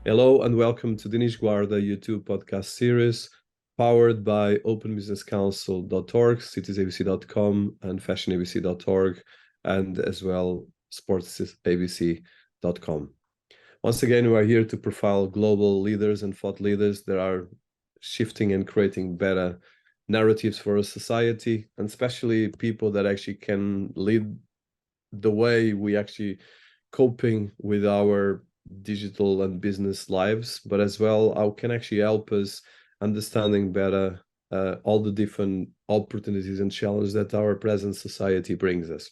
Hello and welcome to Dinis Guarda YouTube podcast series powered by openbusinesscouncil.org, citiesabc.com and fashionabc.org and as well sportsabc.com. Once again, we are here to profile global leaders and thought leaders that are shifting and creating better narratives for a society, and especially people that actually can lead the way we actually coping with our digital and business lives, but as well how can actually help us understanding better all the different opportunities and challenges that our present society brings us.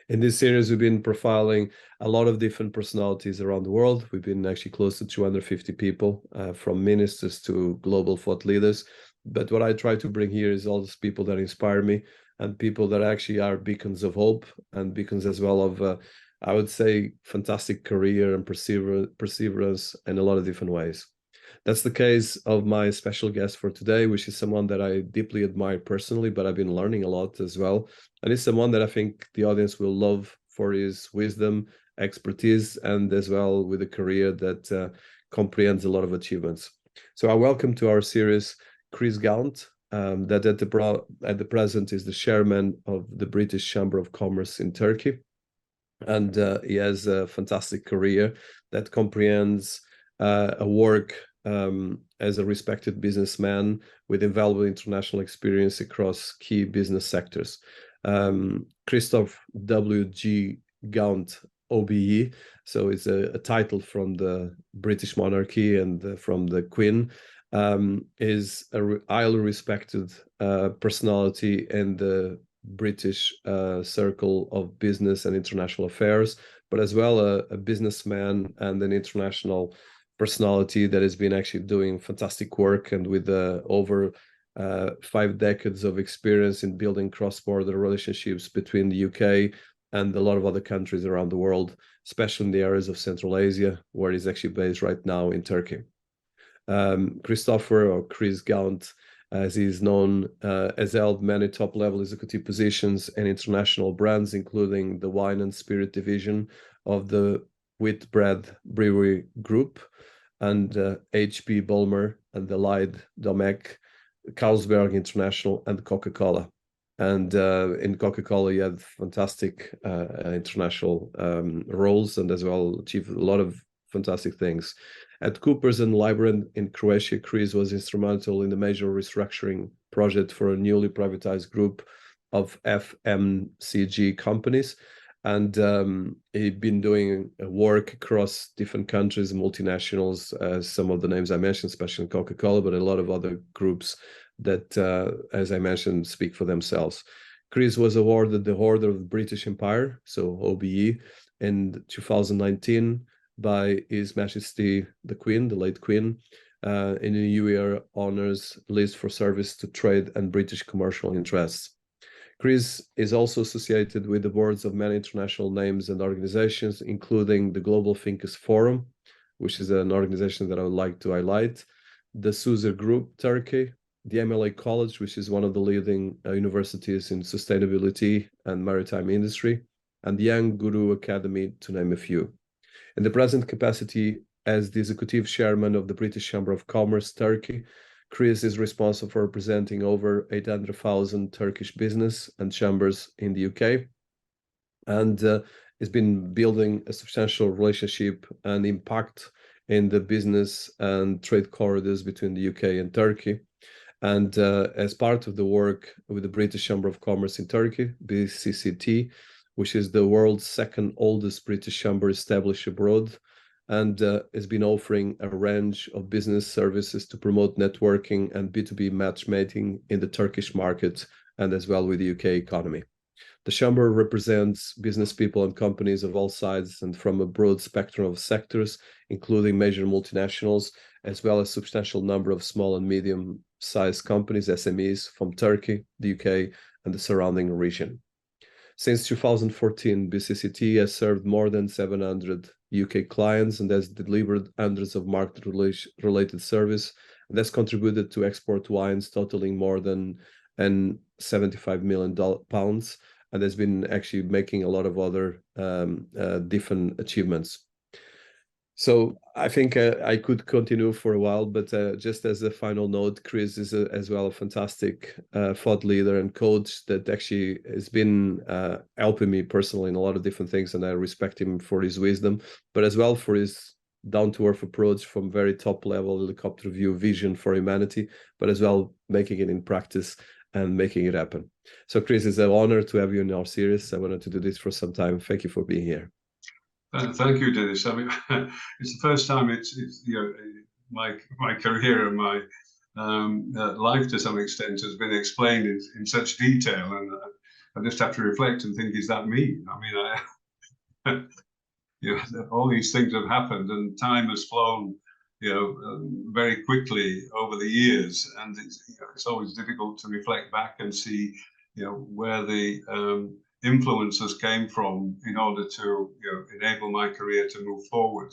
In this series, we've been profiling a lot of different personalities around the world. We've been actually close to 250 people, from ministers to global thought leaders. But what I try to bring here is all those people that inspire me and people that actually are beacons of hope and beacons as well of, I would say, fantastic career and perseverance in a lot of different ways. That's the case of my special guest for today, which is someone that I deeply admire personally, but I've been learning a lot as well. And it's someone that I think the audience will love for his wisdom, expertise, and as well with a career that comprehends a lot of achievements. So I welcome to our series Chris Gaunt, that at the present is the chairman of the British Chamber of Commerce in Turkey. And he has a fantastic career that comprehends a work as a respected businessman with invaluable international experience across key business sectors. Christoph W.G. Gaunt OBE, so it's a title from the British monarchy and from the Queen, is a highly respected personality in the British circle of business and international affairs, but as well a businessman and an international personality that has been actually doing fantastic work and with over 5 decades of experience in building cross-border relationships between the UK and a lot of other countries around the world, especially in the areas of Central Asia, where he's actually based right now in Turkey. Christopher, or Chris Gaunt, as he is known, has held many top-level executive positions in international brands, including the wine and spirit division of the Whitbread Brewery Group and HP Bulmer and Allied Domecq, Carlsberg International, and Coca Cola. And in Coca Cola, he had fantastic international roles and as well achieved a lot of fantastic things. At Coopers and Libran in Croatia, Chris was instrumental in the major restructuring project for a newly privatized group of FMCG companies. And he'd been doing work across different countries, multinationals, some of the names I mentioned, especially Coca-Cola, but a lot of other groups that, as I mentioned, speak for themselves. Chris was awarded the Order of the British Empire, so OBE, in 2019 by His Majesty the Queen, the late Queen, in the New Year Honours List for service to trade and British commercial interests. Chris is also associated with the boards of many international names and organizations, including the Global Thinkers Forum, which is an organization that I would like to highlight, the Suzer Group Turkey, the MLA College, which is one of the leading universities in sustainability and maritime industry, and the Young Guru Academy, to name a few. In the present capacity as the executive chairman of the British Chamber of Commerce, Turkey, Chris is responsible for representing over 800,000 Turkish business and chambers in the UK, and has been building a substantial relationship and impact in the business and trade corridors between the UK and Turkey. And as part of the work with the British Chamber of Commerce in Turkey, BCCT, which is the world's second oldest British chamber established abroad, and has been offering a range of business services to promote networking and B2B matchmaking in the Turkish market and as well with the UK economy. The chamber represents business people and companies of all sizes and from a broad spectrum of sectors, including major multinationals, as well as a substantial number of small and medium-sized companies, SMEs, from Turkey, the UK, and the surrounding region. Since 2014, BCCT has served more than 700 UK clients and has delivered hundreds of market-related service and has contributed to export wines totaling more than £75 million, and has been actually making a lot of other different achievements. So I think I could continue for a while, but just as a final note, Chris is as well a fantastic thought leader and coach that actually has been helping me personally in a lot of different things, and I respect him for his wisdom, but as well for his down-to-earth approach from very top-level helicopter view vision for humanity, but as well making it in practice and making it happen. So Chris, it's an honor to have you in our series. I wanted to do this for some time. Thank you for being here. Thank you, Dinis. I mean, it's the first time it's you know, my career and my life to some extent has been explained in such detail, and I just have to reflect and think, is that me? I mean, you know, all these things have happened, and time has flown, you know, very quickly over the years, and it's always difficult to reflect back and see, you know, where the influences came from in order to, you know, enable my career to move forward.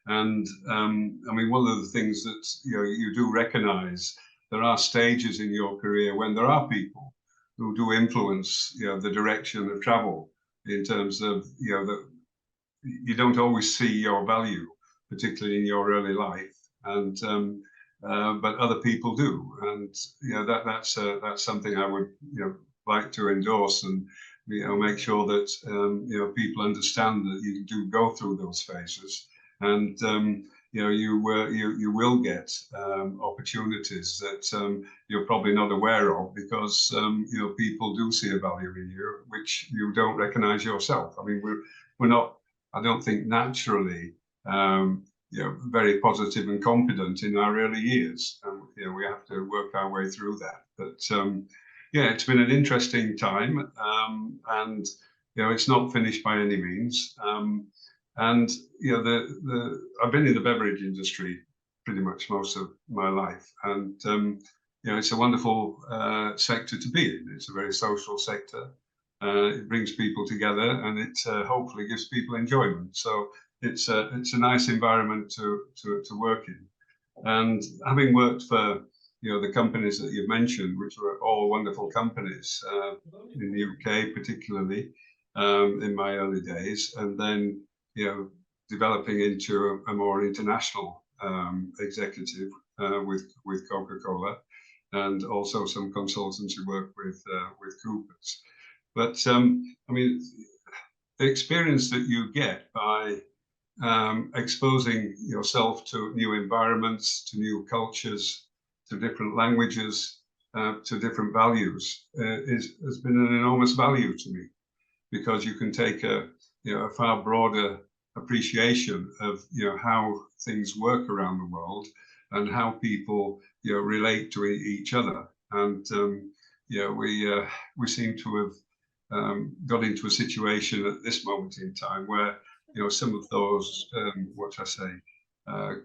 And I mean, one of the things that, you know, you do recognize, there are stages in your career when there are people who do influence, you know, the direction of travel, in terms of, you know, that you don't always see your value, particularly in your early life, and but other people do, and you know, that's something I would, you know, like to endorse, and you know, make sure that you know, people understand that you do go through those phases, and you know, you will get opportunities that you're probably not aware of, because you know, people do see a value in you which you don't recognize yourself. I mean, we're not, I don't think, naturally you know, very positive and confident in our early years. You know, we have to work our way through that. But yeah, it's been an interesting time, and you know, it's not finished by any means. And you know, I've been in the beverage industry pretty much most of my life, and you know, it's a wonderful sector to be in. It's a very social sector. It brings people together, and it hopefully gives people enjoyment. So it's a nice environment to work in. And having worked for, you know, the companies that you've mentioned, which were all wonderful companies in the UK, particularly in my early days, and then, you know, developing into a more international executive with Coca Cola, and also some consultancy work with Coopers. But I mean, the experience that you get by exposing yourself to new environments, to new cultures, to different languages, to different values, has been an enormous value to me, because you can take a, you know, a far broader appreciation of, you know, how things work around the world, and how people, you know, relate to each other. And you know, we seem to have got into a situation at this moment in time where, you know, some of those, what I say,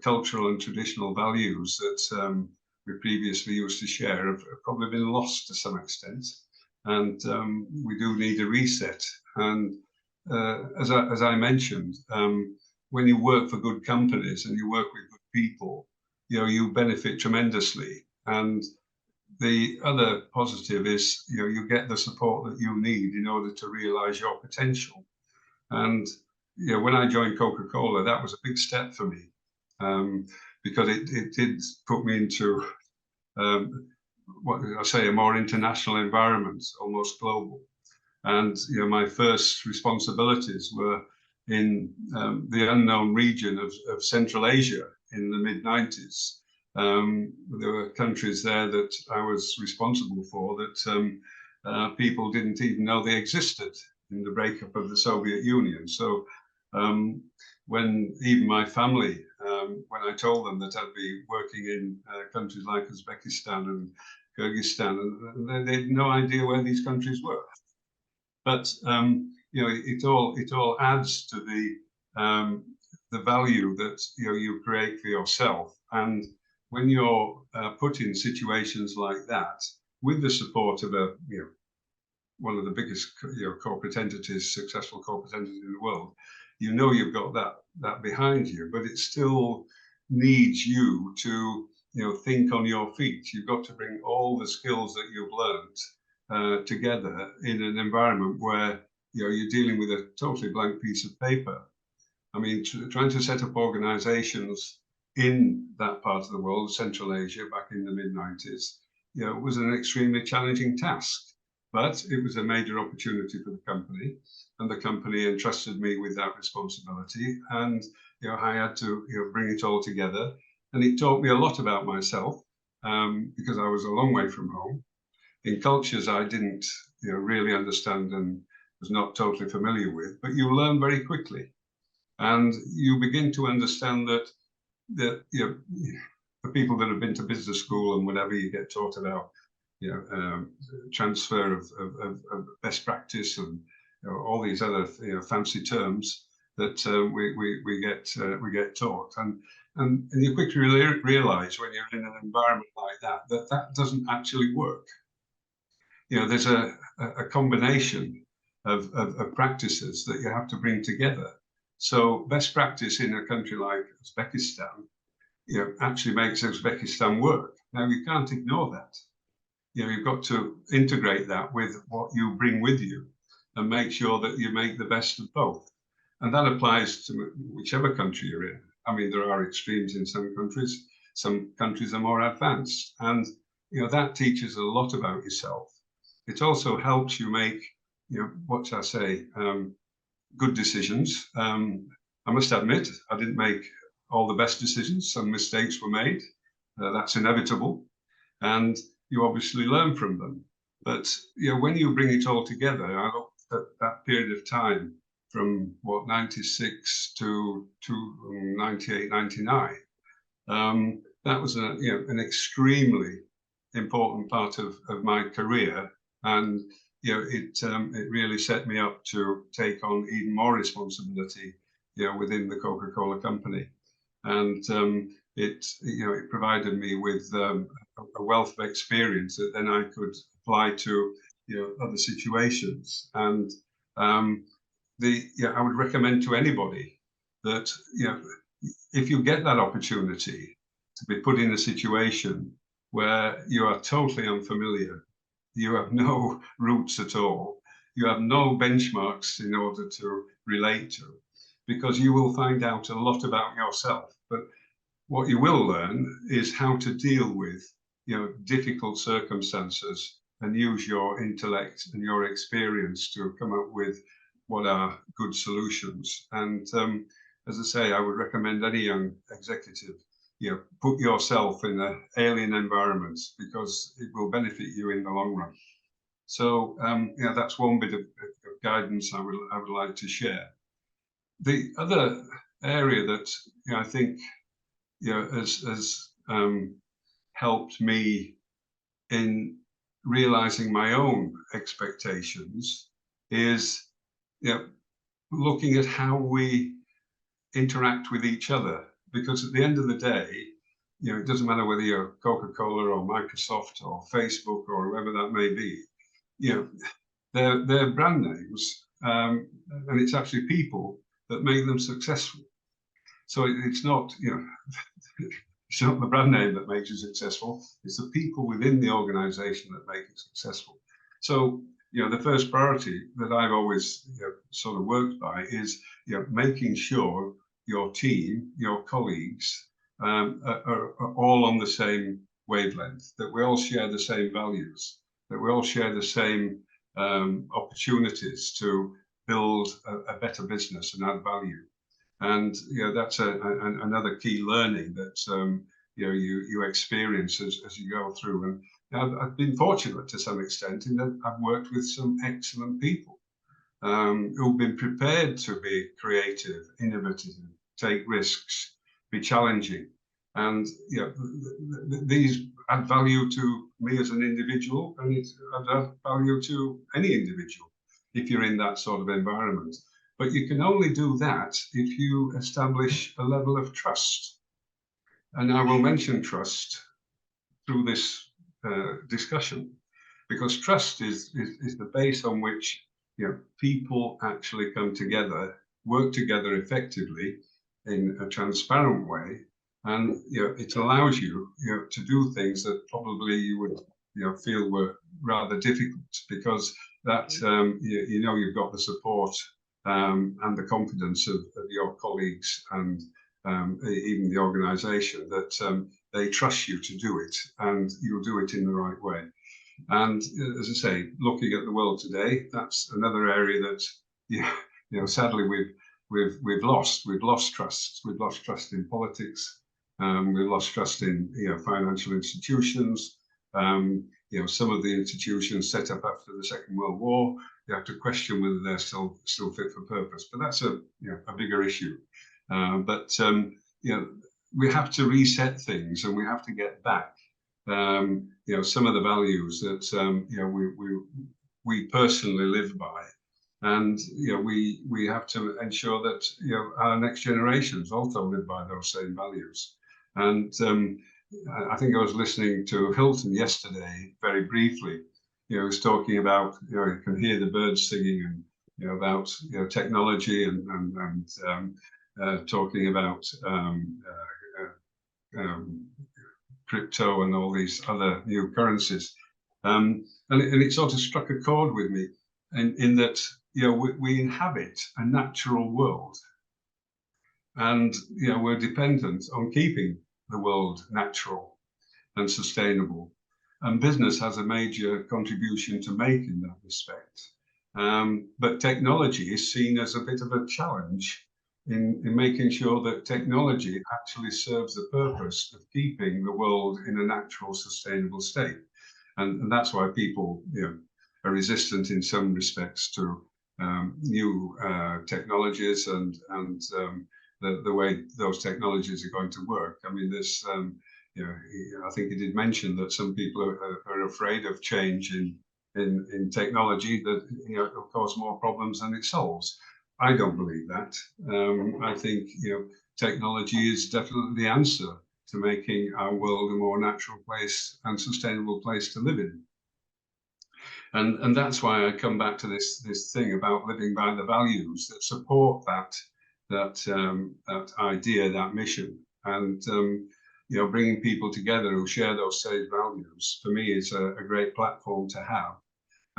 cultural and traditional values that we previously used to share have probably been lost to some extent, and we do need a reset. And as I mentioned, when you work for good companies and you work with good people, you know, you benefit tremendously. And the other positive is, you know, you get the support that you need in order to realize your potential. And you know, when I joined Coca Cola, that was a big step for me, because it did put me into what I say, a more international environment, almost global. And you know, my first responsibilities were in the unknown region of Central Asia in the mid-90s. There were countries there that I was responsible for that people didn't even know they existed in the breakup of the Soviet Union. So when even my family, when I told them that I'd be working in countries like Uzbekistan and Kyrgyzstan, and they had no idea where these countries were. But you know, it all adds to the value that, you know, you create for yourself. And when you're put in situations like that, with the support of a, you know, one of the biggest, you know, corporate entities, successful corporate entities in the world, you know, you've got that behind you, but it still needs you to, you know, think on your feet. You've got to bring all the skills that you've learned together in an environment where, you know, you're dealing with a totally blank piece of paper. I mean, trying to set up organizations in that part of the world, Central Asia, back in the mid-90s, you know, was an extremely challenging task. But it was a major opportunity for the company, and the company entrusted me with that responsibility. And you know, I had to bring it all together, and it taught me a lot about myself, because I was a long way from home in cultures I didn't really understand and was not totally familiar with. But you learn very quickly, and you begin to understand that the people that have been to business school and whatever, you get taught about transfer of best practice and all these other fancy terms that we get taught, and you quickly realize when you're in an environment like that that doesn't actually work. There's a combination of practices that you have to bring together. So best practice in a country like Uzbekistan actually makes Uzbekistan work. Now you can't ignore that. You've got to integrate that with what you bring with you and make sure that you make the best of both. And that applies to whichever country you're in. I mean, there are extremes in some countries. Some countries are more advanced. And, that teaches a lot about yourself. It also helps you make, what shall I say, good decisions. I must admit, I didn't make all the best decisions. Some mistakes were made. That's inevitable. And you obviously learn from them. But when you bring it all together, I looked at that period of time from 96 to 98, 99. That was an extremely important part of my career, and it really set me up to take on even more responsibility within the Coca Cola company, and it provided me with a wealth of experience that then I could apply to other situations. And I would recommend to anybody that if you get that opportunity to be put in a situation where you are totally unfamiliar, you have no roots at all, you have no benchmarks in order to relate to, because you will find out a lot about yourself. But what you will learn is how to deal with difficult circumstances and use your intellect and your experience to come up with what are good solutions. And as I say, I would recommend any young executive, put yourself in an alien environment, because it will benefit you in the long run. So that's one bit of guidance I would like to share. The other area that I think has helped me in realizing my own expectations is looking at how we interact with each other. Because at the end of the day, it doesn't matter whether you're Coca Cola or Microsoft or Facebook or whoever that may be, they're brand names, and it's actually people that make them successful. So it's not it's not the brand name that makes you successful, it's the people within the organization that make it successful. So the first priority that I've always sort of worked by is making sure your team, your colleagues, are all on the same wavelength, that we all share the same values, that we all share the same opportunities to build a better business and add value. And that's another key learning that you experience as you go through. And I've been fortunate to some extent in that I've worked with some excellent people who've been prepared to be creative, innovative, take risks, be challenging, and these add value to me as an individual, and it adds value to any individual if you're in that sort of environment. But you can only do that if you establish a level of trust. And I will mention trust through this discussion, because trust is the base on which people actually come together, work together effectively in a transparent way, and it allows you to do things that probably you would feel were rather difficult, because that you've got the support and the confidence of your colleagues and even the organisation that they trust you to do it, and you'll do it in the right way. And as I say, looking at the world today, that's another area that sadly we've lost trust. We've lost trust in politics. We've lost trust in financial institutions. Some of the institutions set up after the Second World War, you have to question whether they're still fit for purpose. But that's a bigger issue. We have to reset things, and we have to get back some of the values that we personally live by, and we have to ensure that our next generations also live by those same values. And I think I was listening to Hilton yesterday very briefly. He was talking about you can hear the birds singing, and about technology and talking about crypto and all these other new currencies, and it sort of struck a chord with me, in that we inhabit a natural world, and we're dependent on keeping the world natural and sustainable, and business has a major contribution to make in that respect. But technology is seen as a bit of a challenge in making sure that technology actually serves the purpose of keeping the world in a natural, sustainable state. And that's why people are resistant in some respects to new technologies and the way those technologies are going to work. I mean, there's, I think you did mention that some people are afraid of change in technology, that it'll cause more problems than it solves. I don't believe that. I think technology is definitely the answer to making our world a more natural place and sustainable place to live in. And that's why I come back to this thing about living by the values that support that idea, that mission, and bringing people together who share those same values, for me, is a great platform to have.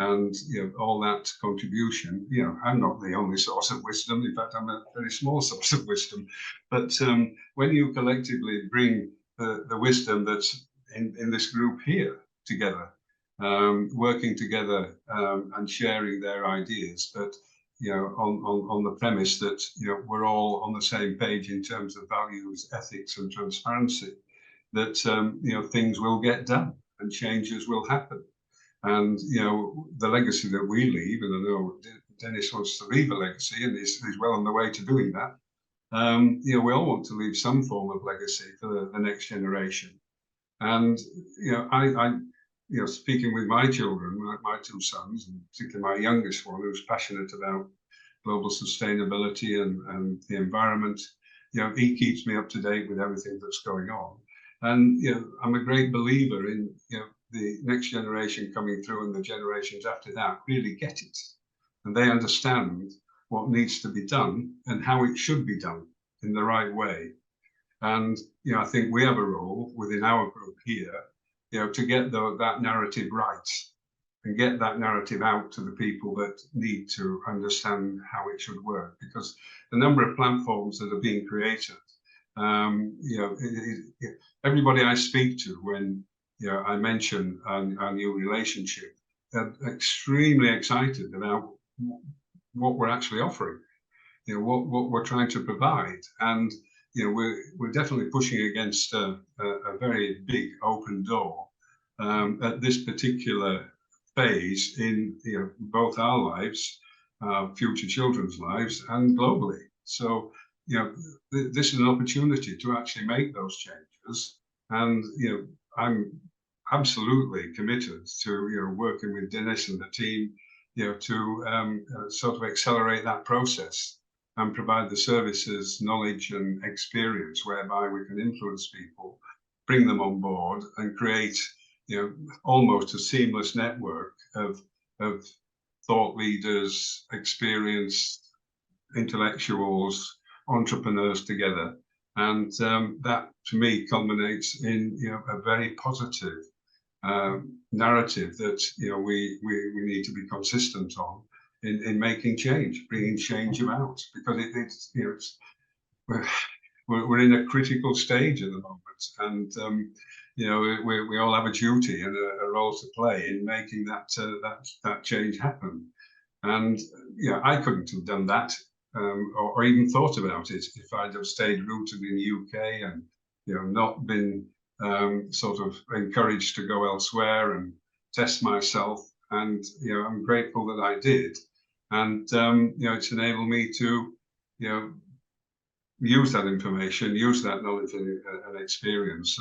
And all that contribution, I'm not the only source of wisdom. In fact, I'm a very small source of wisdom. But when you collectively bring the wisdom that's in this group here together, working together and sharing their ideas, but on the premise that we're all on the same page in terms of values, ethics, and transparency, that things will get done and changes will happen. And the legacy that we leave, and I know Dinis wants to leave a legacy, and he's well on the way to doing that. We all want to leave some form of legacy for the next generation. And I speaking with my children, my two sons, and particularly my youngest one, who's passionate about global sustainability and the environment, he keeps me up to date with everything that's going on. And I'm a great believer in the next generation coming through, and the generations after that really get it, and they understand what needs to be done and how it should be done in the right way. And I think we have a role within our group here, to get that narrative right and get that narrative out to the people that need to understand how it should work. Because the number of platforms that are being created, everybody I speak to, when I mention our new relationship, they're extremely excited about what we're actually offering, what we're trying to provide. And we're definitely pushing against a very big open door at this particular phase in both our lives, future children's lives, and globally. So this is an opportunity to actually make those changes. And I'm absolutely committed to working with Dinis and the team, to sort of accelerate that process and provide the services, knowledge, and experience whereby we can influence people, bring them on board, and create almost a seamless network of thought leaders, experienced intellectuals, entrepreneurs together. And that, to me, culminates in a very positive narrative that we need to be consistent on, in making change, bringing change about, because it's you know we're in a critical stage at the moment, and you know we all have a duty and a role to play in making that change happen. And yeah, I couldn't have done that or even thought about it if I'd have stayed rooted in the UK and not been sort of encouraged to go elsewhere and test myself. And I'm grateful that I did, and it's enabled me to use that information, use that knowledge and experience,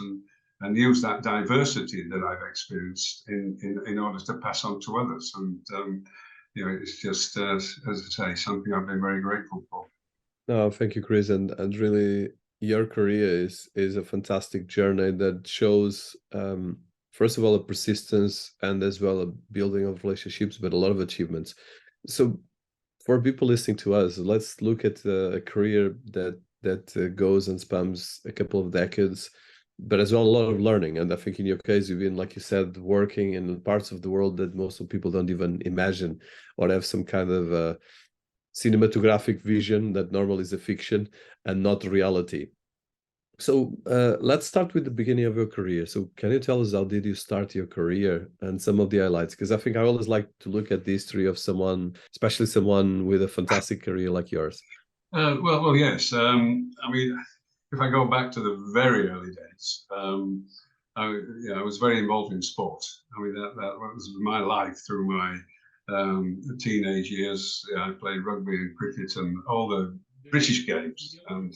and use that diversity that I've experienced in order to pass on to others. And it's just as I say, something I've been very grateful for. No, thank you, Chris, and really your career is a fantastic journey that shows first of all a persistence and as well a building of relationships, but a lot of achievements. So for people listening to us, let's look at a career that goes and spans a couple of decades, but as well a lot of learning. And I think in your case, you've been, like you said, working in parts of the world that most of people don't even imagine or have some kind of cinematographic vision that normally is a fiction and not reality. So let's start with the beginning of your career. So can you tell us how did you start your career and some of the highlights? Because I think I always like to look at the history of someone, especially someone with a fantastic career like yours. Well, yes. I mean, if I go back to the very early days, I was very involved in sport. I mean, that was my life through my teenage years. I played rugby and cricket and all the British games, and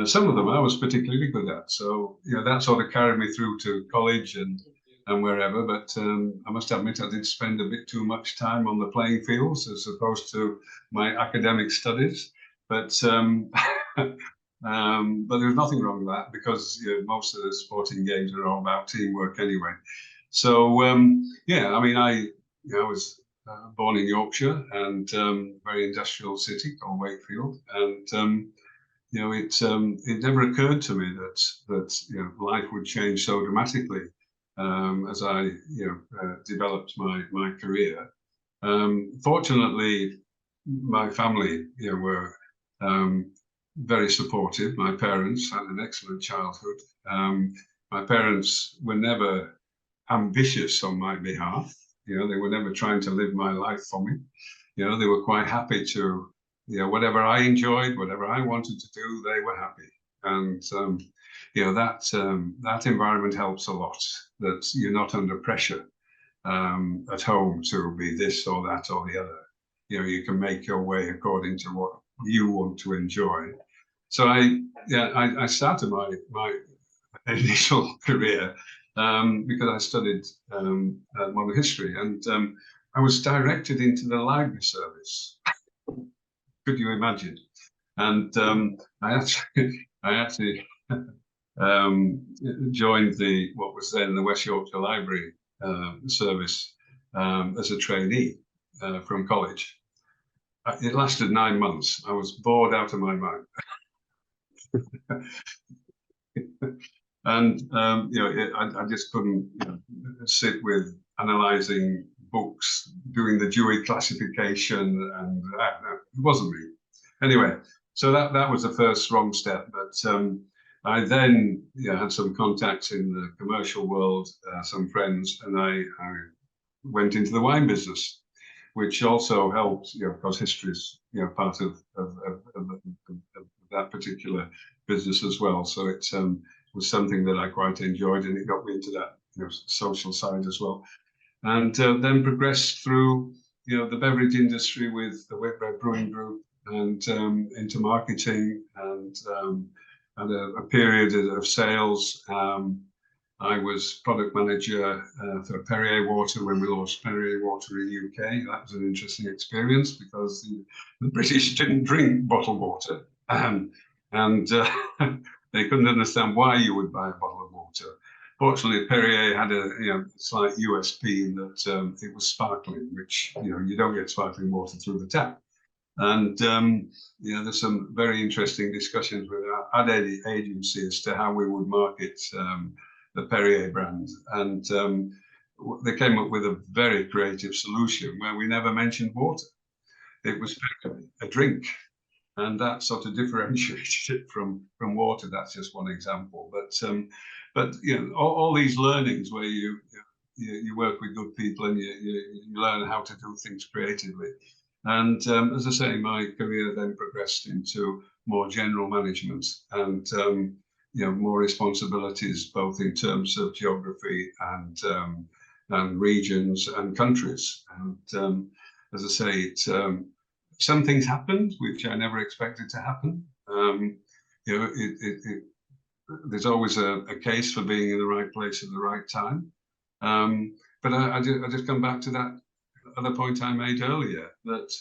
some of them I was particularly good at. So that sort of carried me through to college and wherever. But I must admit I did spend a bit too much time on the playing fields as opposed to my academic studies. But but there's nothing wrong with that, because most of the sporting games are all about teamwork anyway. So yeah, I mean, I was born in Yorkshire, and very industrial city called Wakefield, and it never occurred to me that life would change so dramatically as I developed my career. Fortunately, my family were very supportive. My parents had an excellent childhood. My parents were never ambitious on my behalf. They were never trying to live my life for me. They were quite happy to, whatever I enjoyed, whatever I wanted to do, they were happy. And that environment helps a lot. That you're not under pressure at home to be this or that or the other. You can make your way according to what you want to enjoy. So I started my initial career because I studied modern history, and I was directed into the library service. Could you imagine? And I actually joined what was then the West Yorkshire Library service as a trainee from college. It lasted 9 months. I was bored out of my mind. And I just couldn't sit with analysing books, doing the Dewey classification, and it wasn't me. Anyway, so that was the first wrong step. But I then had some contacts in the commercial world, some friends, and I went into the wine business, which also helped, because history is part of that particular business as well. So it was something that I quite enjoyed, and it got me into that social side as well. And then progressed through the beverage industry with the Whitbread Brewery Group, and into marketing, and had a period of sales. I was product manager for Perrier Water when we launched Perrier Water in the UK. That was an interesting experience, because the British didn't drink bottled water, and they couldn't understand why you would buy a bottle of water. Fortunately, Perrier had a slight USP in that it was sparkling, which you don't get sparkling water through the tap. And there's some very interesting discussions with our ad agency as to how we would market the Perrier brand, and they came up with a very creative solution where we never mentioned water. it was a drink, and that sort of differentiated it from water. That's just one example, but you know, all these learnings where you work with good people and you learn how to do things creatively. And as I say, my career then progressed into more general management and you know, more responsibilities, both in terms of geography and regions and countries. And as I say, some things happened which I never expected to happen. You know, there's always a case for being in the right place at the right time. But I just come back to that other point I made earlier, that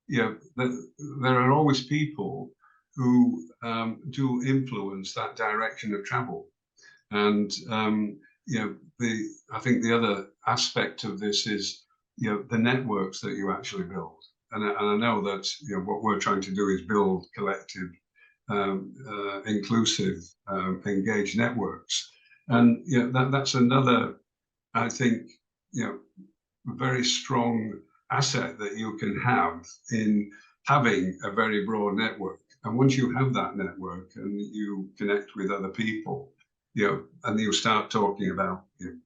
you know, that there are always people who do influence that direction of travel. And you know, I think the other aspect of this is, you know, the networks that you actually build. And I know that, you know, what we're trying to do is build collective, inclusive, engaged networks. And you know, that's another, I think, you know, very strong asset that you can have in having a very broad network. And once you have that network and you connect with other people, you know, and you start talking about, you know,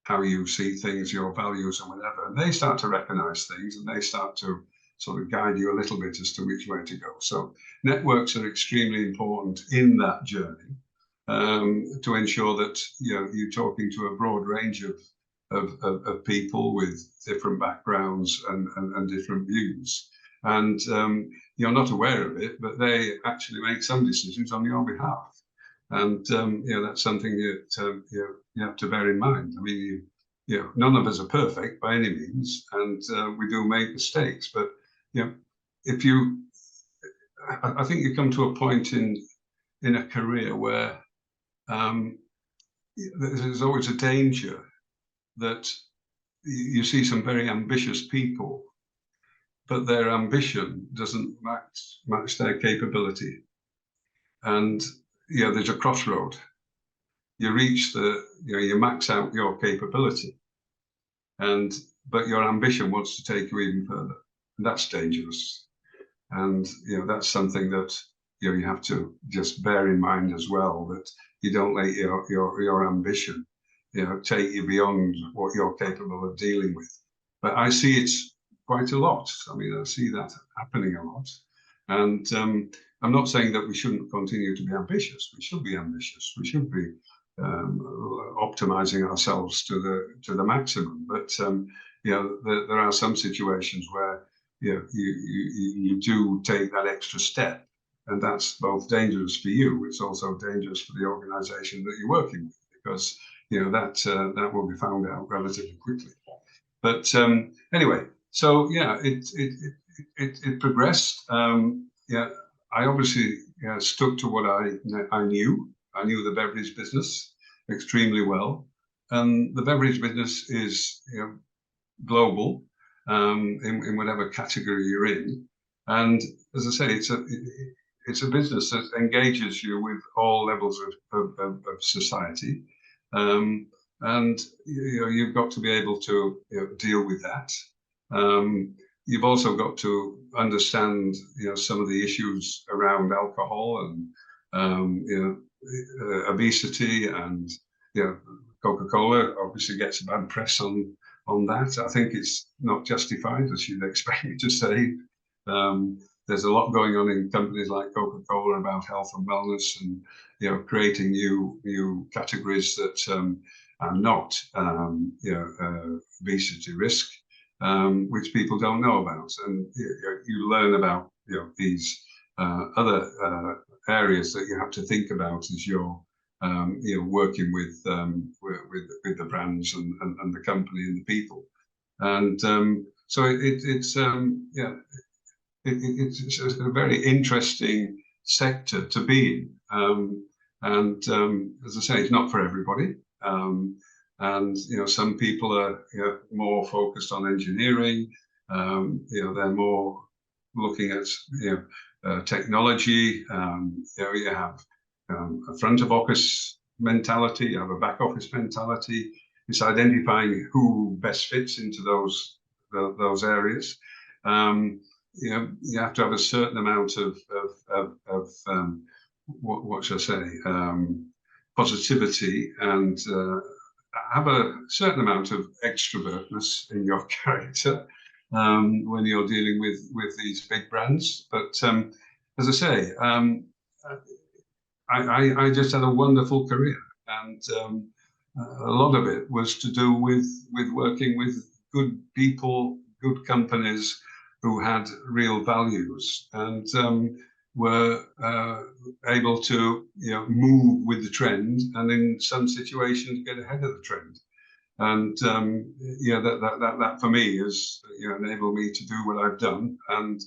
how you see things, your values and whatever, and they start to recognize things and they start to sort of guide you a little bit as to which way to go. So networks are extremely important in that journey, to ensure that, you know, you're talking to a broad range of people with different backgrounds and different views. And you're not aware of it, but they actually make some decisions on your behalf. And you know, that's something that you have to bear in mind. I mean, you know, none of us are perfect by any means, and we do make mistakes. But you know, if you, I think you come to a point in a career where there's always a danger that you see some very ambitious people, but their ambition doesn't match their capability. And you know, there's a crossroad. You reach the, you know, you max out your capability, but your ambition wants to take you even further, and that's dangerous. And you know, that's something that, you know, you have to just bear in mind as well, that you don't let your ambition, you know, take you beyond what you're capable of dealing with. But I see it quite a lot. I mean, I see that happening a lot. And I'm not saying that we shouldn't continue to be ambitious. We should be ambitious. We should be optimizing ourselves to the maximum. But you know, there are some situations where, you know, you do take that extra step, and that's both dangerous for you. It's also dangerous for the organisation that you're working with, because you know, that will be found out relatively quickly. But anyway, so yeah, it progressed. Yeah, I obviously stuck to what I knew. I knew the beverage business extremely well, and the beverage business is, you know, global, in whatever category you're in. And as I say, it's a business that engages you with all levels of society, and you know, you've got to be able to, you know, deal with that. You've also got to understand, you know, some of the issues around alcohol and you know, obesity, and you know, Coca Cola obviously gets a bad press on that. I think it's not justified, as you'd expect me to say. There's a lot going on in companies like Coca Cola about health and wellness, and you know, creating new categories that are not you know, obesity risk. Which people don't know about, and you learn about, you know, these other areas that you have to think about as you're you know, working with the brands and the company and the people. And so it's yeah, it's a very interesting sector to be in, and as I say, it's not for everybody. And you know, some people are, you know, more focused on engineering. You know, they're more looking at, you know, technology. You know, you have a front of office mentality, you have a back office mentality. It's identifying who best fits into those areas. you have to have a certain amount of what shall I say, positivity, and have a certain amount of extrovertness in your character when you're dealing with these big brands. But as I say, I just had a wonderful career, and a lot of it was to do with working with good people, good companies who had real values, and were able to move with the trend, and in some situations get ahead of the trend. And that for me has enabled me to do what I've done. And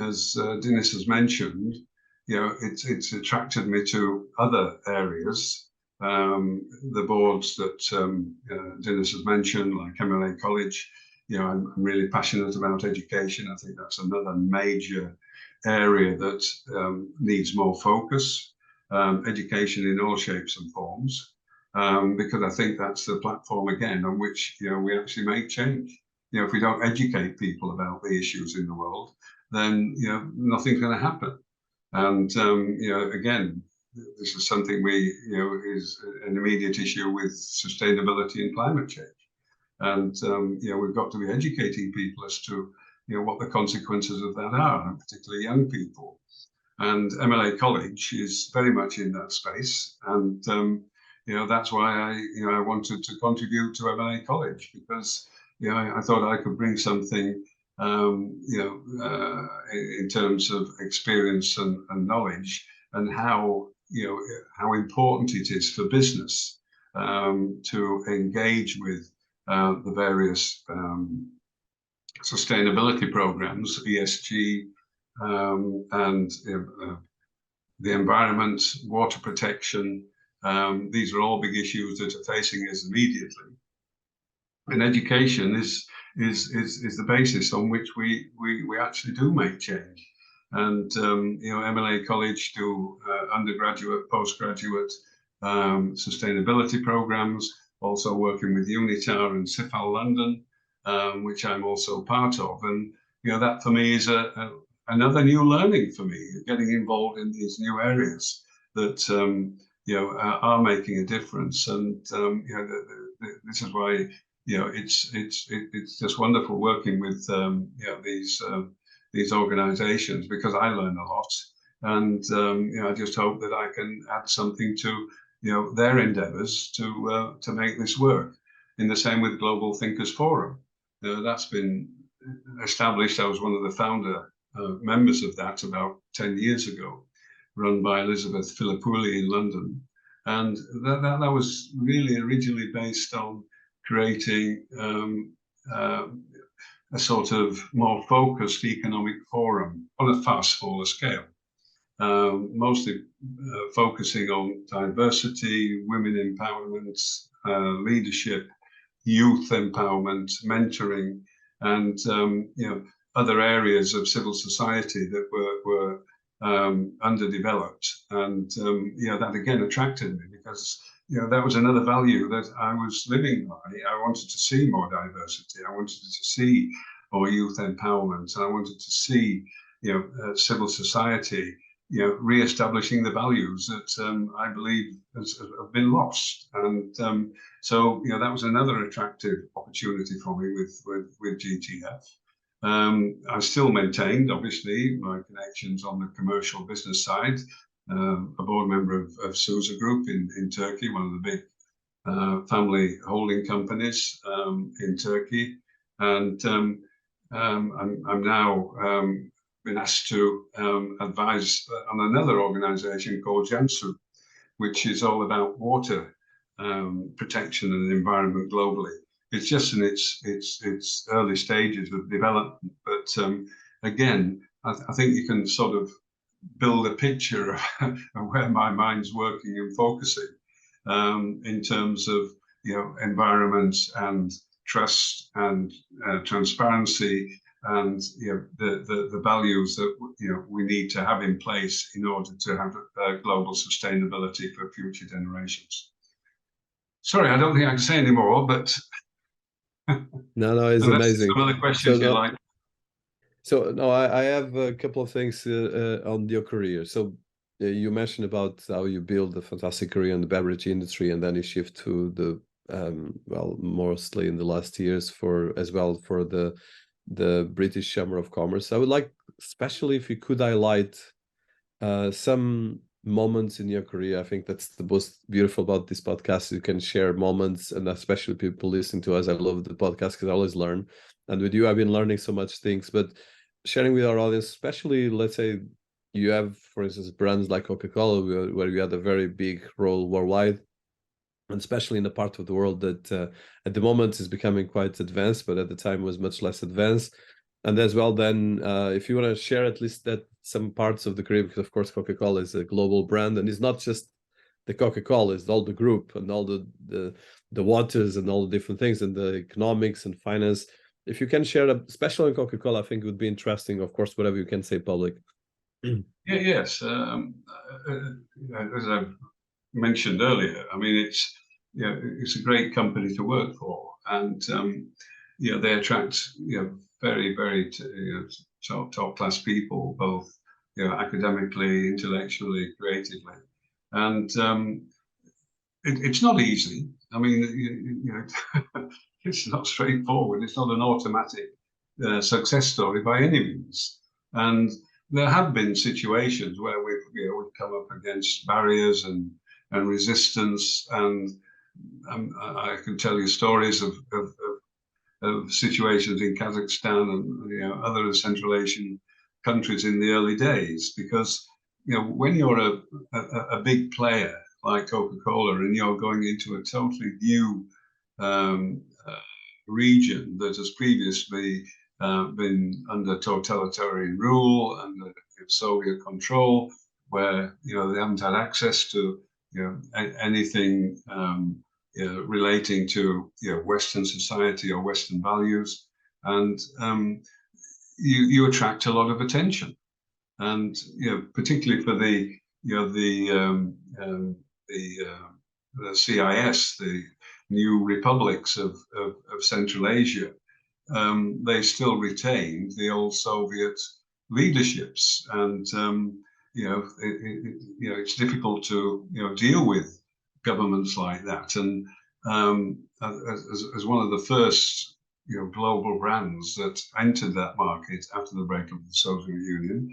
as Dinis has mentioned, it's attracted me to other areas. The boards that Dinis has mentioned, like MLA College, I'm really passionate about education. I think that's another major area that needs more focus, education in all shapes and forms, because I think that's the platform again on which we actually make change. If we don't educate people about the issues in the world, then nothing's going to happen. And again, this is something is an immediate issue with sustainability and climate change. And we've got to be educating people as to what the consequences of that are, and particularly young people. And MLA College is very much in that space, and that's why I wanted to contribute to MLA College, because I thought I could bring something in terms of experience and knowledge, and how important it is for business to engage with the various sustainability programs, ESG, and the environment, water protection. These are all big issues that are facing us immediately. And education is the basis on which we actually do make change. And MLA College do undergraduate, postgraduate sustainability programs, also working with UNITAR and CIFAL London, which I'm also part of. And that for me is another new learning for me, getting involved in these new areas that are making a difference. And this is why it's just wonderful working with these organizations, because I learn a lot, and I just hope that I can add something to their endeavors to make this work. In the same with Global Thinkers Forum, that's been established. I was one of the founder members of that about 10 years ago, run by Elizabeth Philippouli in London, and that was really originally based on creating a sort of more focused economic forum on a far smaller scale, mostly focusing on diversity, women empowerment, leadership, youth empowerment, mentoring, and other areas of civil society that were underdeveloped. And that again attracted me, because that was another value that I was living by. I wanted to see more diversity. I wanted to see more youth empowerment. I wanted to see civil society re-establishing the values that I believe have been lost. And so that was another attractive opportunity for me with GTF. I still maintained, obviously, my connections on the commercial business side. A board member of Sousa Group in Turkey, one of the big family holding companies in Turkey. And I'm now been asked to advise on another organization called Jansu, which is all about water protection and environment globally. It's just in its early stages of development, but again, I think you can sort of build a picture of where my mind's working and focusing in terms of environment and trust and transparency, and the values that we need to have in place in order to have global sustainability for future generations. Sorry, I don't think I can say any more, but no, it's amazing. Some other questions you like. So no, I have a couple of things on your career. So you mentioned about how you build a fantastic career in the beverage industry, and then you shift to the well, mostly in the last years for the British Chamber of Commerce. I would like, especially if you could highlight some moments in your career. I think that's the most beautiful about this podcast. You can share moments, and especially people listening to us. I love the podcast because I always learn. And with you, I've been learning so much things, but sharing with our audience, especially, let's say you have, for instance, brands like Coca Cola, where you had a very big role worldwide, and especially in a part of the world that at the moment is becoming quite advanced, but at the time was much less advanced. And as well, then, if you want to share at least that some parts of the career, because of course Coca-Cola is a global brand, and it's not just the Coca-Cola, it's all the group and all the waters and all the different things and the economics and finance. If you can share, especially on Coca-Cola, I think it would be interesting. Of course, whatever you can say public. Yeah, yes. As I mentioned earlier, I mean, it's a great company to work for, and they attract very top class people, both academically, intellectually, creatively, and it's not easy. I mean, it's not straightforward. It's not an automatic success story by any means, and there have been situations where we've come up against barriers and resistance, and I can tell you stories of situations in Kazakhstan and other Central Asian countries in the early days, because when you're a big player like Coca-Cola and you're going into a totally new region that has previously been under totalitarian rule, under Soviet control, where they haven't had access to anything relating to Western society or Western values, and you attract a lot of attention, and particularly for the CIS, the new republics of Central Asia. They still retained the old Soviet leaderships, and it's difficult to deal with governments like that. And as one of the first global brands that entered that market after the breakup of the Soviet Union,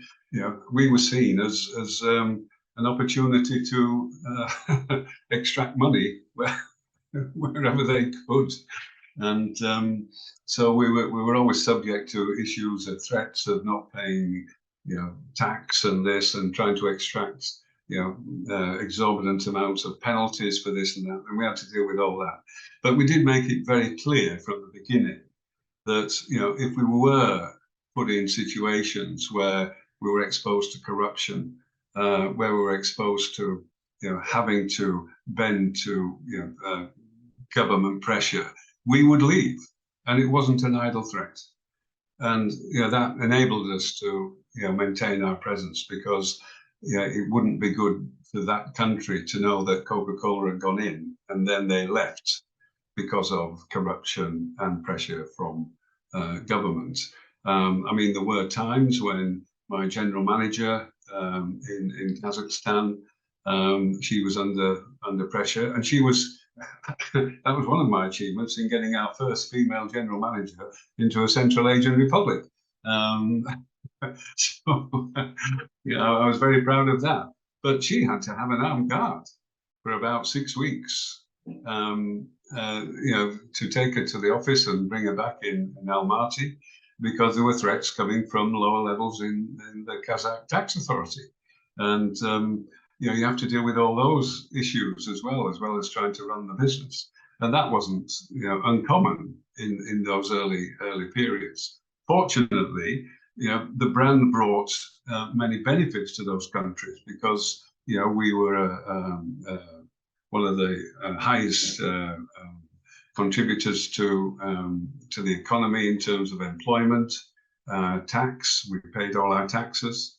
we were seen as an opportunity to extract money wherever they could. And so we were always subject to issues of threats of not paying tax and this, and trying to extract exorbitant amounts of penalties for this and that, and we had to deal with all that. But we did make it very clear from the beginning that if we were put in situations where we were exposed to corruption, where we were exposed to having to bend to government pressure, we would leave, and it wasn't an idle threat. And that enabled us to maintain our presence, because it wouldn't be good for that country to know that Coca-Cola had gone in and then they left because of corruption and pressure from government. I mean, there were times when my general manager in Kazakhstan, she was under pressure, and she was that was one of my achievements in getting our first female general manager into a Central Asian republic. So, I was very proud of that. But she had to have an armed guard for about 6 weeks, to take her to the office and bring her back in Almaty, because there were threats coming from lower levels in the Kazakh tax authority. And you have to deal with all those issues as well as trying to run the business. And that wasn't uncommon in those early periods. Fortunately, the brand brought many benefits to those countries, because we were one of the highest contributors to the economy in terms of employment, tax. We paid all our taxes.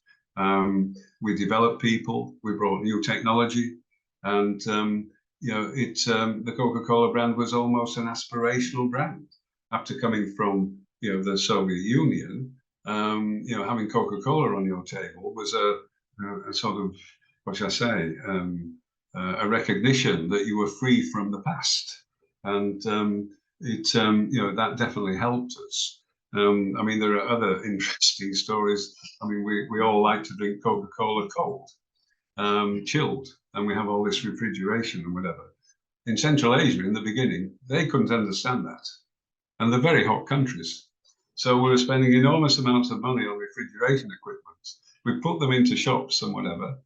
We developed people. We brought new technology, and the Coca-Cola brand was almost an aspirational brand after coming from the Soviet Union. you know, having Coca Cola on your table was a sort of, what shall I say, a recognition that you were free from the past, and you know, that definitely helped us. I mean, there are other interesting stories. I mean, we all like to drink Coca Cola cold, chilled, and we have all this refrigeration and whatever. In Central Asia, in the beginning, they couldn't understand that, and they're very hot countries. So we were spending enormous amounts of money on refrigeration equipment. We put them into shops and whatever,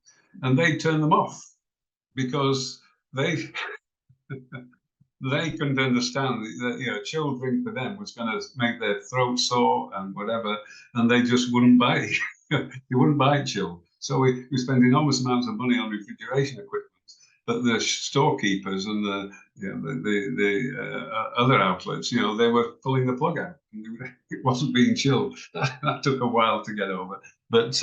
and they turn them off because they they couldn't understand that, you know, chilled drink for them was going to make their throat sore and whatever, and they just wouldn't buy it. They wouldn't buy chilled. So we spend enormous amounts of money on refrigeration equipment, but the storekeepers and the, you know, the other outlets, you know, they were pulling the plug out. It wasn't being chilled. That took a while to get over. But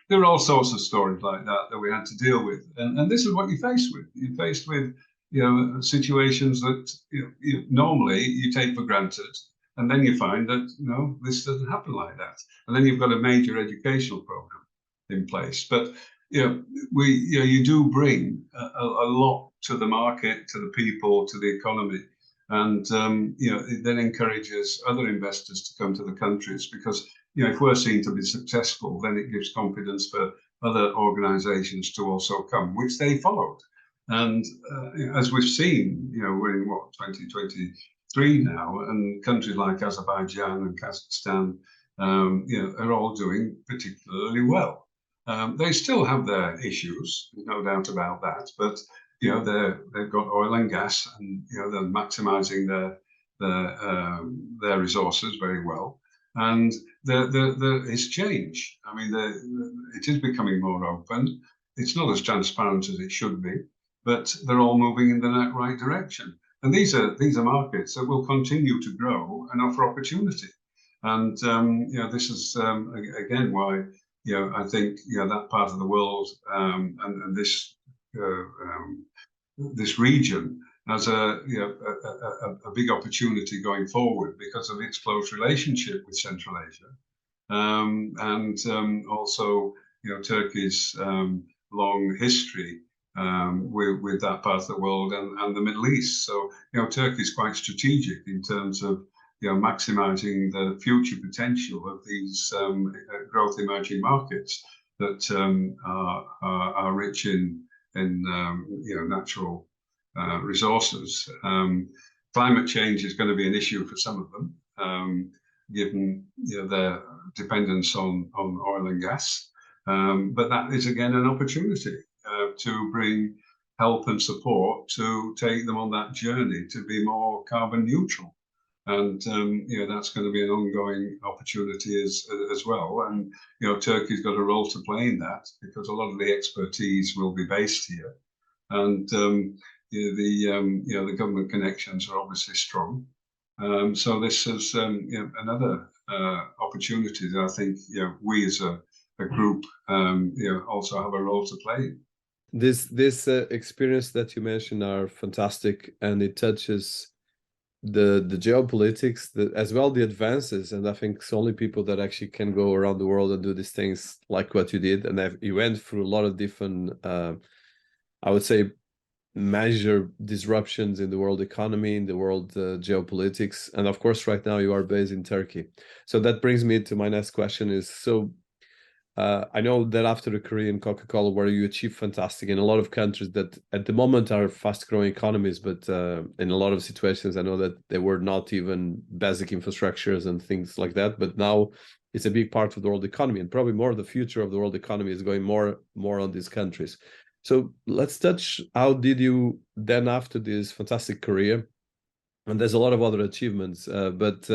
there are all sorts of stories like that we had to deal with, and this is what you're faced with. You're faced with, you know, situations that, you know, normally you take for granted, and then you find that, you know, this doesn't happen like that, and then you've got a major educational program in place. But you know, you know, you do bring a lot to the market, to the people, to the economy, and you know, it then encourages other investors to come to the countries, because, you know, if we're seen to be successful, then it gives confidence for other organisations to also come, which they followed. And as we've seen, you know, we're in what, 2023 now, and countries like Azerbaijan and Kazakhstan, you know, are all doing particularly well. They still have their issues, no doubt about that, but you know, they've got oil and gas, and you know, they're maximising their resources very well. And there is change. I mean, it is becoming more open. It's not as transparent as it should be, but they're all moving in the right direction. And these are markets that will continue to grow and offer opportunity. And you know, this is again why, you know, I think, you know, that part of the world and this this region has a, you know, a big opportunity going forward because of its close relationship with Central Asia, and also, you know, Turkey's long history with that part of the world and the Middle East. So, you know, Turkey is quite strategic in terms of, you know, maximising the future potential of these growth emerging markets that are rich in you know, natural resources. Climate change is going to be an issue for some of them, given, you know, their dependence on oil and gas. But that is again an opportunity to bring help and support to take them on that journey to be more carbon neutral. And you know, that's going to be an ongoing opportunity as well. And you know, Turkey's got a role to play in that, because a lot of the expertise will be based here. And you know, the government connections are obviously strong. So this is you know, another opportunity that I think, you know, we as a group you know, also have a role to play. This experience that you mentioned are fantastic, and it touches the geopolitics, as well the advances, and I think it's only people that actually can go around the world and do these things like what you did, and you went through a lot of different I would say major disruptions in the world economy, in the world geopolitics, and of course right now you are based in Turkey. So that brings me to my next question is, so I know that after the Korean Coca Cola, where you achieved fantastic in a lot of countries that at the moment are fast growing economies, but in a lot of situations, I know that they were not even basic infrastructures and things like that. But now it's a big part of the world economy, and probably more of the future of the world economy is going more on these countries. So let's touch, how did you then, after this fantastic career, and there's a lot of other achievements, but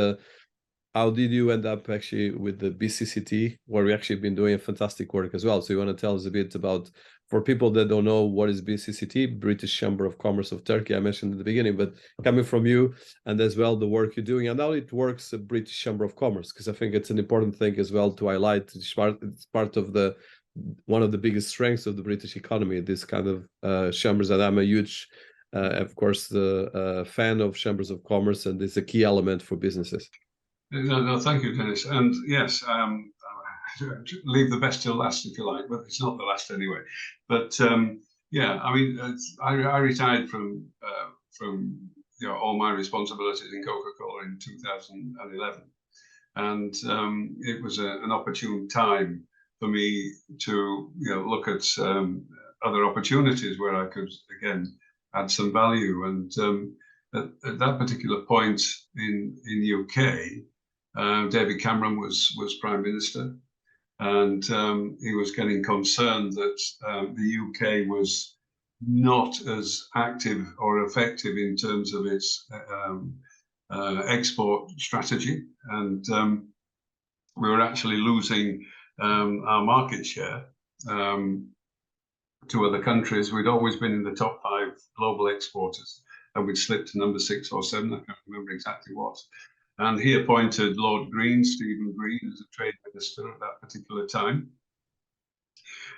how did you end up actually with the BCCT, where we actually been doing a fantastic work as well? So you want to tell us a bit about, for people that don't know, what is BCCT, British Chamber of Commerce of Turkey? I mentioned at the beginning, but coming from you, and as well the work you're doing and how it works, the British Chamber of Commerce, because I think it's an important thing as well to highlight. It's part of the one of the biggest strengths of the British economy, this kind of chambers, and I'm a huge, of course, fan of chambers of commerce, and it's a key element for businesses. No, thank you, Dinis. And yes, leave the best till last, if you like, but it's not the last anyway. But yeah, I mean, I retired from all my responsibilities in Coca Cola in 2011, and it was an opportune time for me to look at other opportunities where I could again add some value. And at that particular point in UK, David Cameron was Prime Minister, and he was getting concerned that the UK was not as active or effective in terms of its export strategy, and we were actually losing our market share to other countries. We'd always been in the top 5 global exporters, and we'd slipped to number 6 or 7. I can't remember exactly what. And he appointed Lord Green, Stephen Green, as a trade minister at that particular time.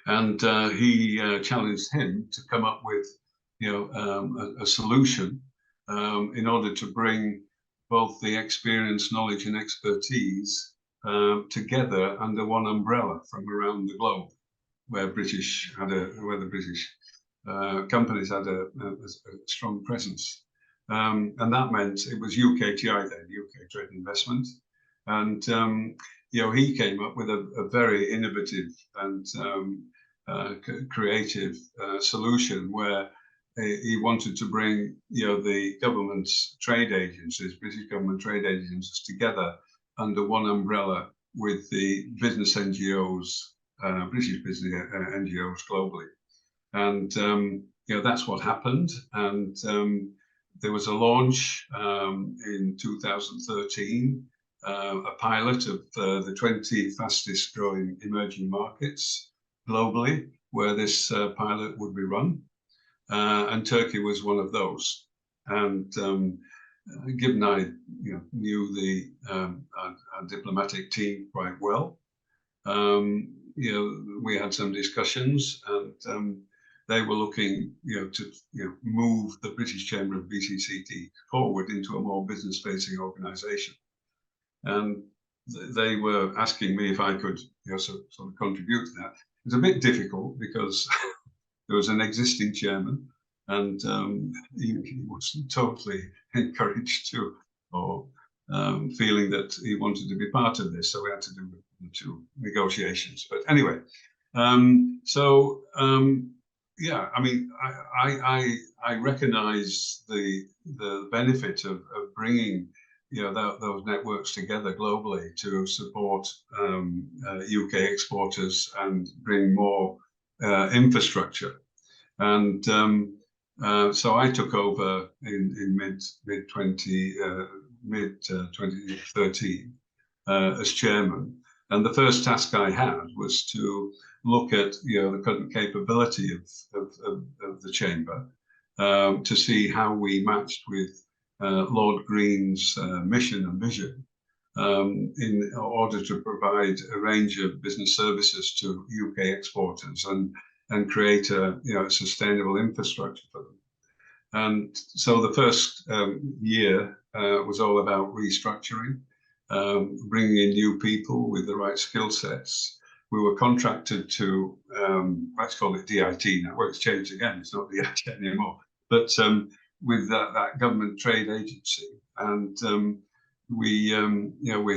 And he challenged him to come up with, a solution in order to bring both the experience, knowledge, and expertise together under one umbrella from around the globe, where the British companies had a strong presence. And that meant it was UKTI then, UK Trade Investment. And, he came up with a very innovative and creative solution where he wanted to bring, the government's trade agencies, British government trade agencies, together under one umbrella with the business NGOs, British business NGOs globally. And, that's what happened. And there was a launch in 2013, a pilot of the 20 fastest growing emerging markets globally, where this pilot would be run. And Turkey was one of those. And given I knew the our diplomatic team quite well, we had some discussions, and they were looking to move the British Chamber of BCCT forward into a more business-facing organisation. And they were asking me if I could sort of contribute to that. It was a bit difficult because there was an existing chairman, and he wasn't totally encouraged to, or feeling that he wanted to be part of this. So we had to do the 2 negotiations. But anyway, yeah, I mean, I recognise the benefit of bringing those networks together globally to support UK exporters and bring more infrastructure. And so I took over in mid 2013 as chairman. And the first task I had was to look at the current capability of the chamber to see how we matched with Lord Green's mission and vision in order to provide a range of business services to UK exporters and create a sustainable infrastructure for them. And so the first year was all about restructuring, bringing in new people with the right skill sets. We were contracted to, let's call it DIT now. Well, it's changed again. It's not DIT anymore. But with that government trade agency, and we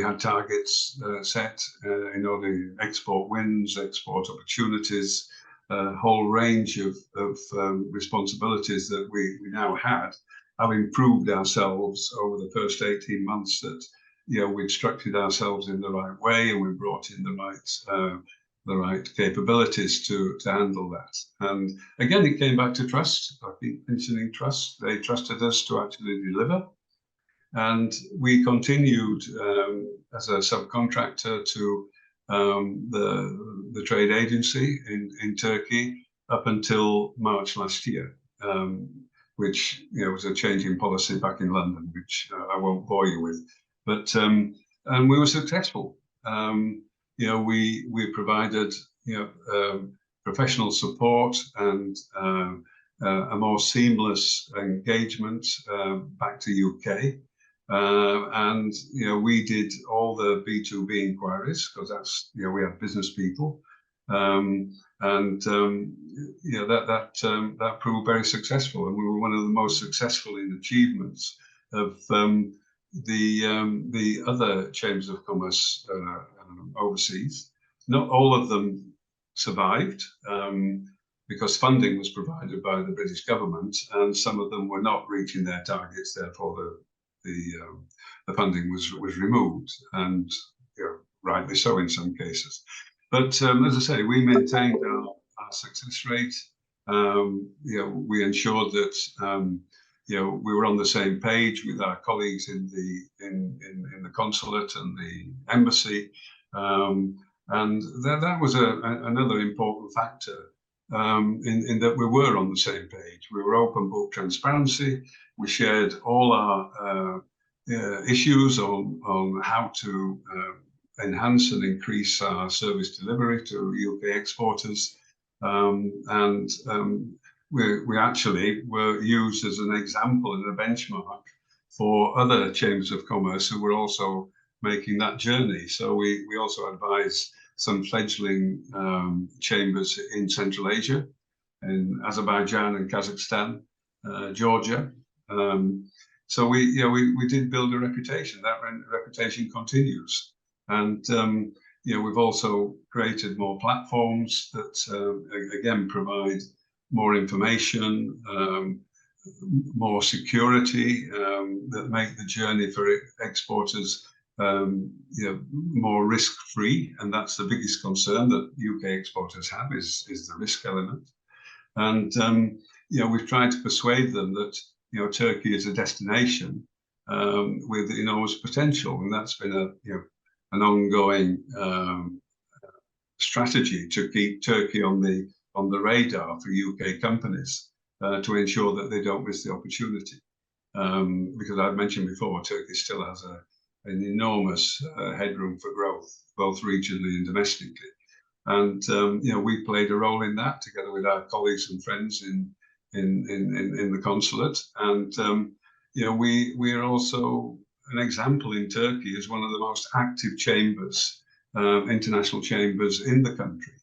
had targets set in order to export wins, export opportunities, a whole range of responsibilities that we now had. Have improved ourselves over the first 18 months. That we've structured ourselves in the right way, and we brought in the right capabilities to handle that. And again, it came back to trust. I think mentioning trust, they trusted us to actually deliver. And we continued as a subcontractor to the trade agency in Turkey up until March last year, which was a change in policy back in London, which I won't bore you with. But and we were successful. We provided professional support and a more seamless engagement back to UK. And we did all the B2B inquiries, because that's, we have business people, that proved very successful, and we were one of the most successful in achievements of the other chambers of commerce overseas. Not all of them survived, because funding was provided by the British government, and some of them were not reaching their targets. Therefore, the funding was removed, and rightly so in some cases. But as I say, we maintained our success rate. We ensured that we were on the same page with our colleagues in the consulate and the embassy, and that was another important factor. In that we were on the same page. We were open book transparency. We shared all our issues on how to enhance and increase our service delivery to UK exporters. We actually were used as an example and a benchmark for other chambers of commerce who were also making that journey. So we also advise some fledgling chambers in Central Asia, in Azerbaijan and Kazakhstan, Georgia. So we did build a reputation. That reputation continues, and we've also created more platforms that again provide more information, more security, that make the journey for exporters more risk-free, and that's the biggest concern that UK exporters have is the risk element. And we've tried to persuade them that Turkey is a destination with enormous potential, and that's been an ongoing strategy to keep Turkey on the radar for UK companies, to ensure that they don't miss the opportunity. Because I've mentioned before, Turkey still has an enormous headroom for growth, both regionally and domestically. And we played a role in that together with our colleagues and friends in the consulate. And we are also an example in Turkey as one of the most active chambers, international chambers in the country.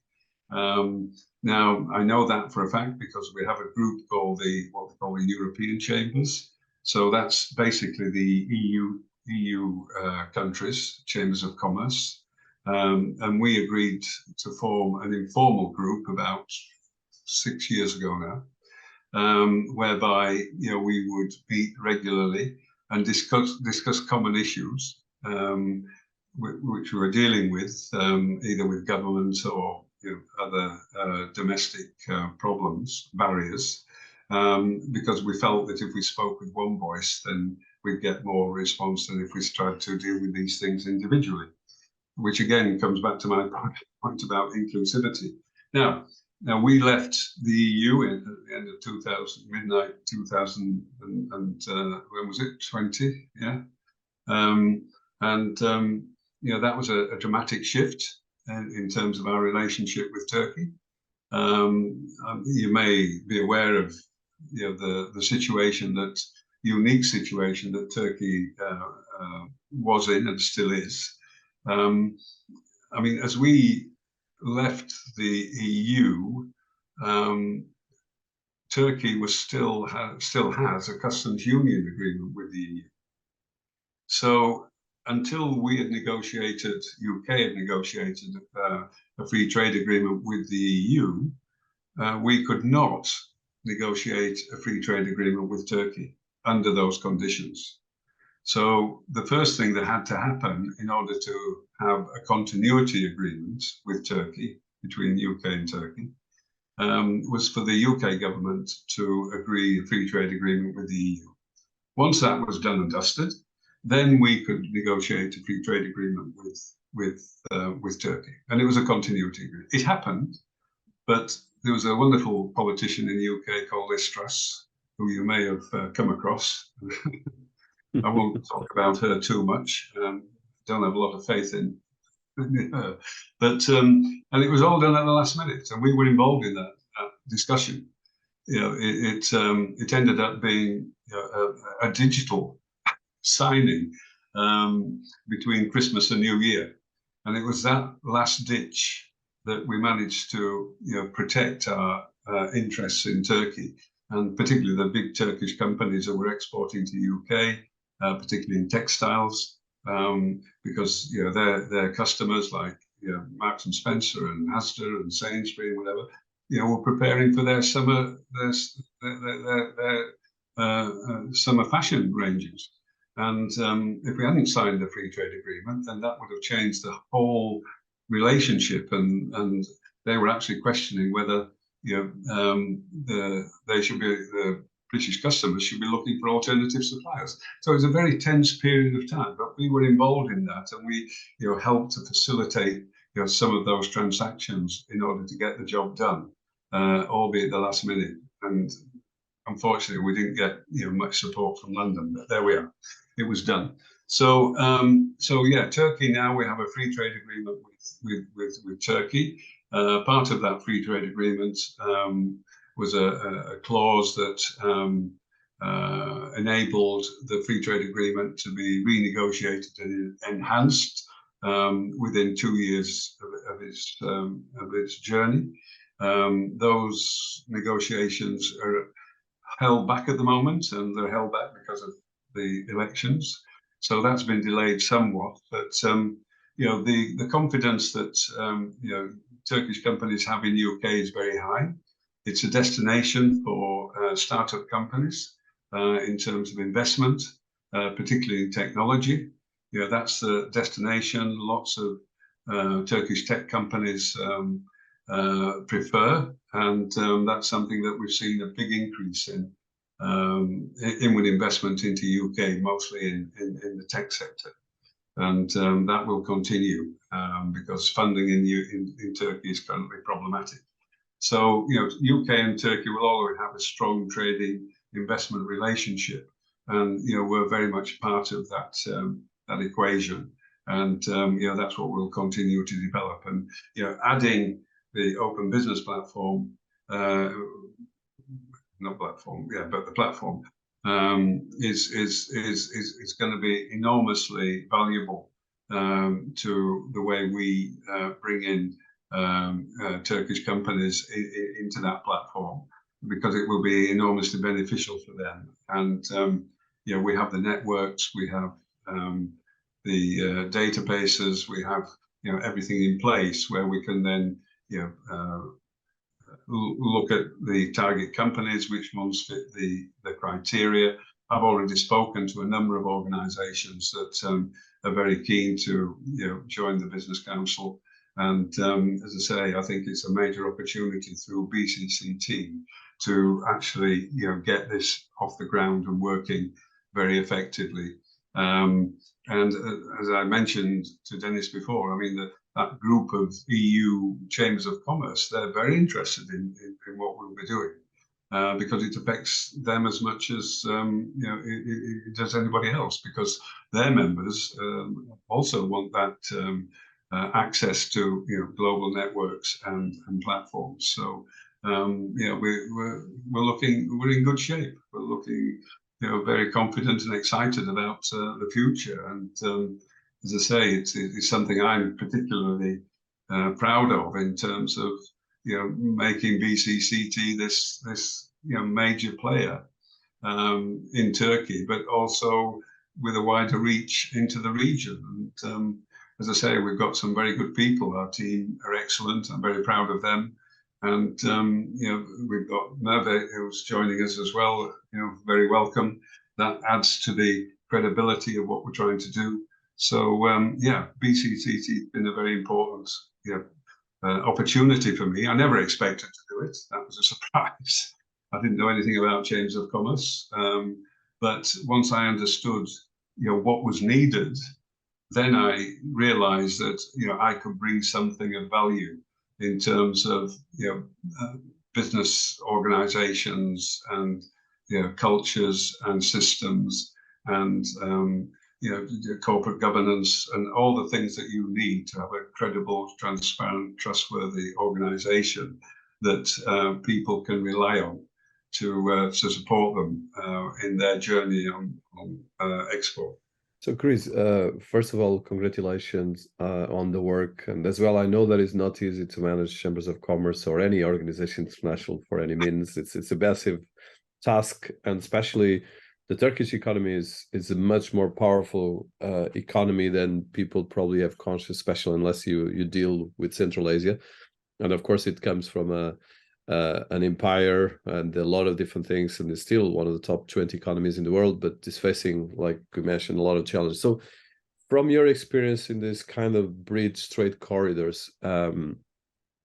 Now I know that for a fact because we have a group called what we call the European Chambers. So that's basically the EU countries, chambers of commerce, and we agreed to form an informal group about 6 years ago now, whereby we would meet regularly and discuss common issues, which we were dealing with, either with governments or other domestic problems, barriers, because we felt that if we spoke with one voice, then we'd get more response than if we tried to deal with these things individually, which again comes back to my point about inclusivity. Now we left the EU at the end of 2000, midnight 2000, and when was it? 20, yeah. That was a dramatic shift in terms of our relationship with Turkey. You may be aware of the situation, that unique situation that Turkey was in and still is. I mean, as we left the EU, Turkey still has a customs union agreement with the EU. So until we had negotiated, UK had negotiated a free trade agreement with the EU, we could not negotiate a free trade agreement with Turkey under those conditions. So the first thing that had to happen in order to have a continuity agreement with Turkey, between UK and Turkey, was for the UK government to agree a free trade agreement with the EU. Once that was done and dusted, then we could negotiate a free trade agreement with Turkey, and it was a continuity agreement. It happened, but there was a wonderful politician in the UK called Liz Truss, who you may have come across. I won't talk about her too much. Don't have a lot of faith in her, but and it was all done at the last minute, and we were involved in that discussion. It ended up being a digital signing between Christmas and New Year. And it was that last ditch that we managed to, protect our interests in Turkey, and particularly the big Turkish companies that were exporting to UK, particularly in textiles, because their customers like Marks and Spencer and Asda and Sainsbury and whatever, were preparing for their summer summer fashion ranges. And if we hadn't signed the free trade agreement, then that would have changed the whole relationship, and they were actually questioning whether they should be, the British customers should be looking for alternative suppliers. So it was a very tense period of time, but we were involved in that, and we helped to facilitate some of those transactions in order to get the job done, albeit at the last minute. And unfortunately, we didn't get much support from London, but there we are. It was done. So yeah, Turkey now, we have a free trade agreement with Turkey. Part of that free trade agreement was a clause that enabled the free trade agreement to be renegotiated and enhanced within 2 years of its journey. Those negotiations are held back at the moment, and they're held back because of the elections. So that's been delayed somewhat, but the confidence that Turkish companies have in UK is very high. It's a destination for startup companies in terms of investment, particularly in technology. That's the destination lots of Turkish tech companies prefer, and that's something that we've seen a big increase in inward investment into UK, mostly in the tech sector. And that will continue because funding in Turkey is currently problematic. So, UK and Turkey will always have a strong trading investment relationship, and we're very much part of that that equation. And that's what we'll continue to develop. And adding the open business platform, not platform, but the platform is going to be enormously valuable to the way we bring in Turkish companies into that platform, because it will be enormously beneficial for them. And we have the networks, we have the databases, we have everything in place where we can then look at the target companies, which ones fit the criteria. I've already spoken to a number of organisations that are very keen to join the Business Council. And as I say, I think it's a major opportunity through BCCT to actually get this off the ground and working very effectively. And as I mentioned to Dinis before, I mean, that group of EU chambers of commerce, they're very interested in what we'll be doing because it affects them as much as it does anybody else, because their members also want that access to global networks and platforms. So we're in good shape. We're looking very confident and excited about the future. And as I say, it's something I'm particularly proud of in terms of making BCCT this major player in Turkey, but also with a wider reach into the region. And as I say, we've got some very good people. Our team are excellent. I'm very proud of them. And we've got Merve, who's joining us as well. Very welcome. That adds to the credibility of what we're trying to do. So BCCT has been a very important opportunity for me. I never expected to do it. That was a surprise. I didn't know anything about chambers of commerce, but once I understood what was needed, then I realised that I could bring something of value in terms of business organisations and cultures and systems and corporate governance and all the things that you need to have a credible, transparent, trustworthy organisation that people can rely on. to support them in their journey on export. So, Chris, first of all, congratulations on the work. And as well, I know that it's not easy to manage chambers of commerce or any organization international for any means. It's a massive task, and especially the Turkish economy is a much more powerful economy than people probably have conscious, especially unless you deal with Central Asia. And of course, it comes from an empire and a lot of different things, and it's still one of the top 20 economies in the world, but it's facing, like we mentioned, a lot of challenges. So from your experience in this kind of bridge trade corridors, and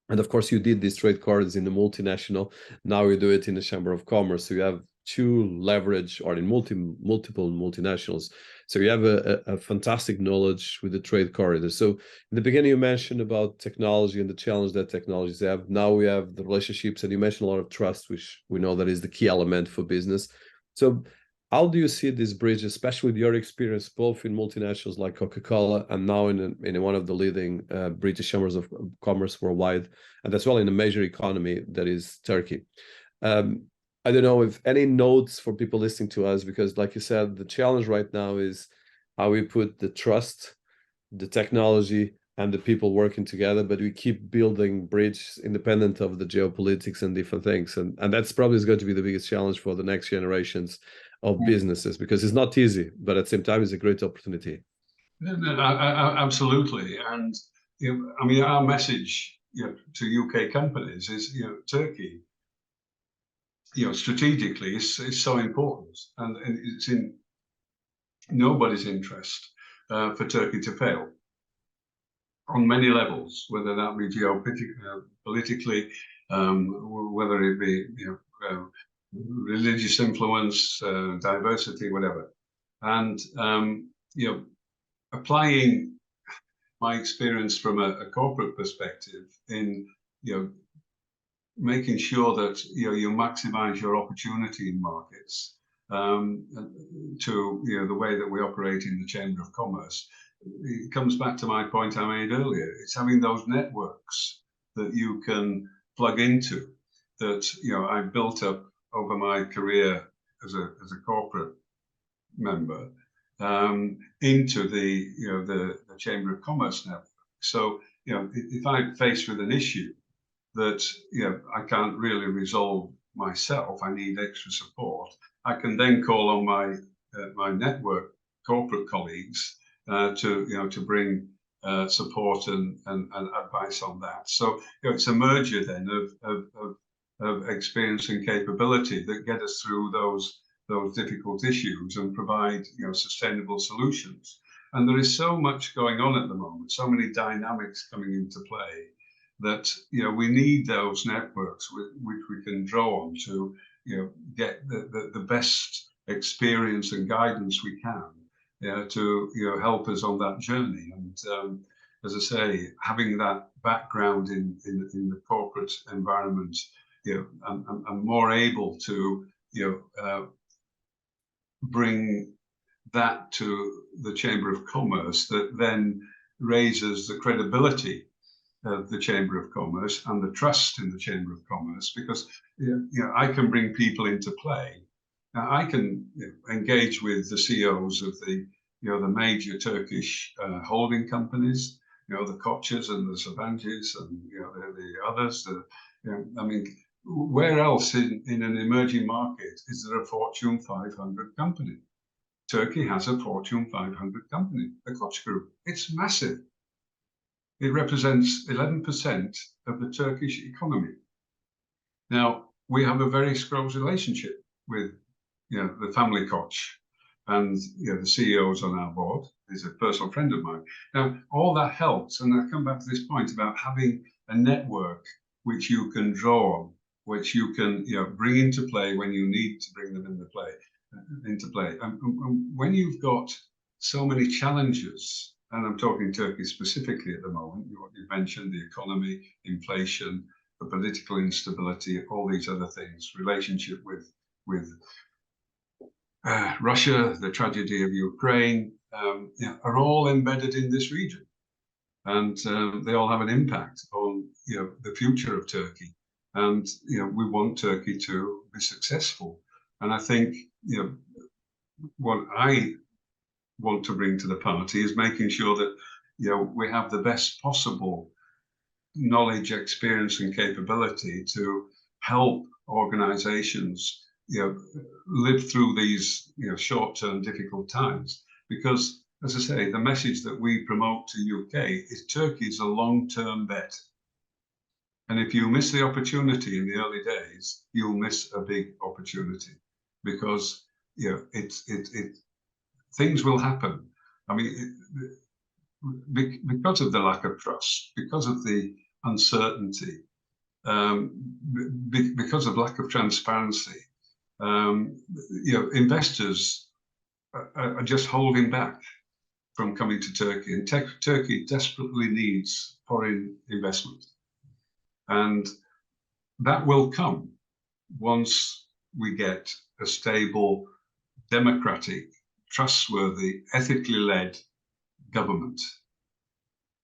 of course you did these trade corridors in the multinational, now you do it in the Chamber of Commerce, so you have two leverage, or in multiple multinationals, so you have a fantastic knowledge with the trade corridors. So in the beginning you mentioned about technology and the challenge that technologies have. Now we have the relationships, and you mentioned a lot of trust, which we know that is the key element for business. So how do you see this bridge, especially with your experience both in multinationals like Coca Cola and now in one of the leading British chambers of commerce worldwide, and as well in a major economy that is Turkey? I don't know if any notes for people listening to us, because like you said, the challenge right now is how we put the trust, the technology, and the people working together, but we keep building bridges independent of the geopolitics and different things. And that's probably is going to be the biggest challenge for the next generations of businesses, because it's not easy, but at the same time, it's a great opportunity. Absolutely. And I mean, our message to UK companies is, Turkey, strategically is so important, and it's in nobody's interest for Turkey to fail on many levels, whether that be geopolitically, whether it be religious influence, diversity, whatever. And applying my experience from a corporate perspective in making sure that you maximize your opportunity in markets, to the way that we operate in the Chamber of Commerce. It comes back to my point I made earlier. It's having those networks that you can plug into, that I built up over my career as a corporate member, into the Chamber of Commerce network. So if I'm faced with an issue that I can't really resolve myself, I need extra support, I can then call on my network corporate colleagues to bring support and advice on that. So it's a merger then of experience and capability that get us through those difficult issues and provide sustainable solutions. And there is so much going on at the moment, so many dynamics coming into play, that we need those networks which we can draw on to get the best experience and guidance we can to help us on that journey. And as I say, having that background in the corporate environment, I'm more able to bring that to the Chamber of Commerce, that then raises the credibility of the Chamber of Commerce and the trust in the Chamber of Commerce, because I can bring people into play. Now, I can engage with the CEOs of the major Turkish holding companies, the Koçs and the Sabancıs and the others. I mean, where else in an emerging market is there a Fortune 500 company? Turkey has a Fortune 500 company, the Koç Group. It's massive. It represents 11% of the Turkish economy. Now, we have a very close relationship with the family Koç, and the CEOs on our board is a personal friend of mine. Now, all that helps, and I come back to this point about having a network which you can draw on, which you can bring into play when you need to bring them into play. And when you've got so many challenges, and I'm talking Turkey specifically at the moment, what you mentioned, the economy, inflation, the political instability, all these other things, relationship with Russia, the tragedy of Ukraine, are all embedded in this region. And they all have an impact on the future of Turkey and we want Turkey to be successful. And I think what I want to bring to the party is making sure that we have the best possible knowledge, experience, and capability to help organizations live through these short-term difficult times. Because, as I say, the message that we promote to UK is Turkey is a long-term bet. And if you miss the opportunity in the early days, you'll miss a big opportunity, because things will happen. I mean, because of the lack of trust, because of the uncertainty, because of lack of transparency, investors are just holding back from coming to Turkey. And Turkey desperately needs foreign investment. And that will come once we get a stable, democratic, trustworthy, ethically led government.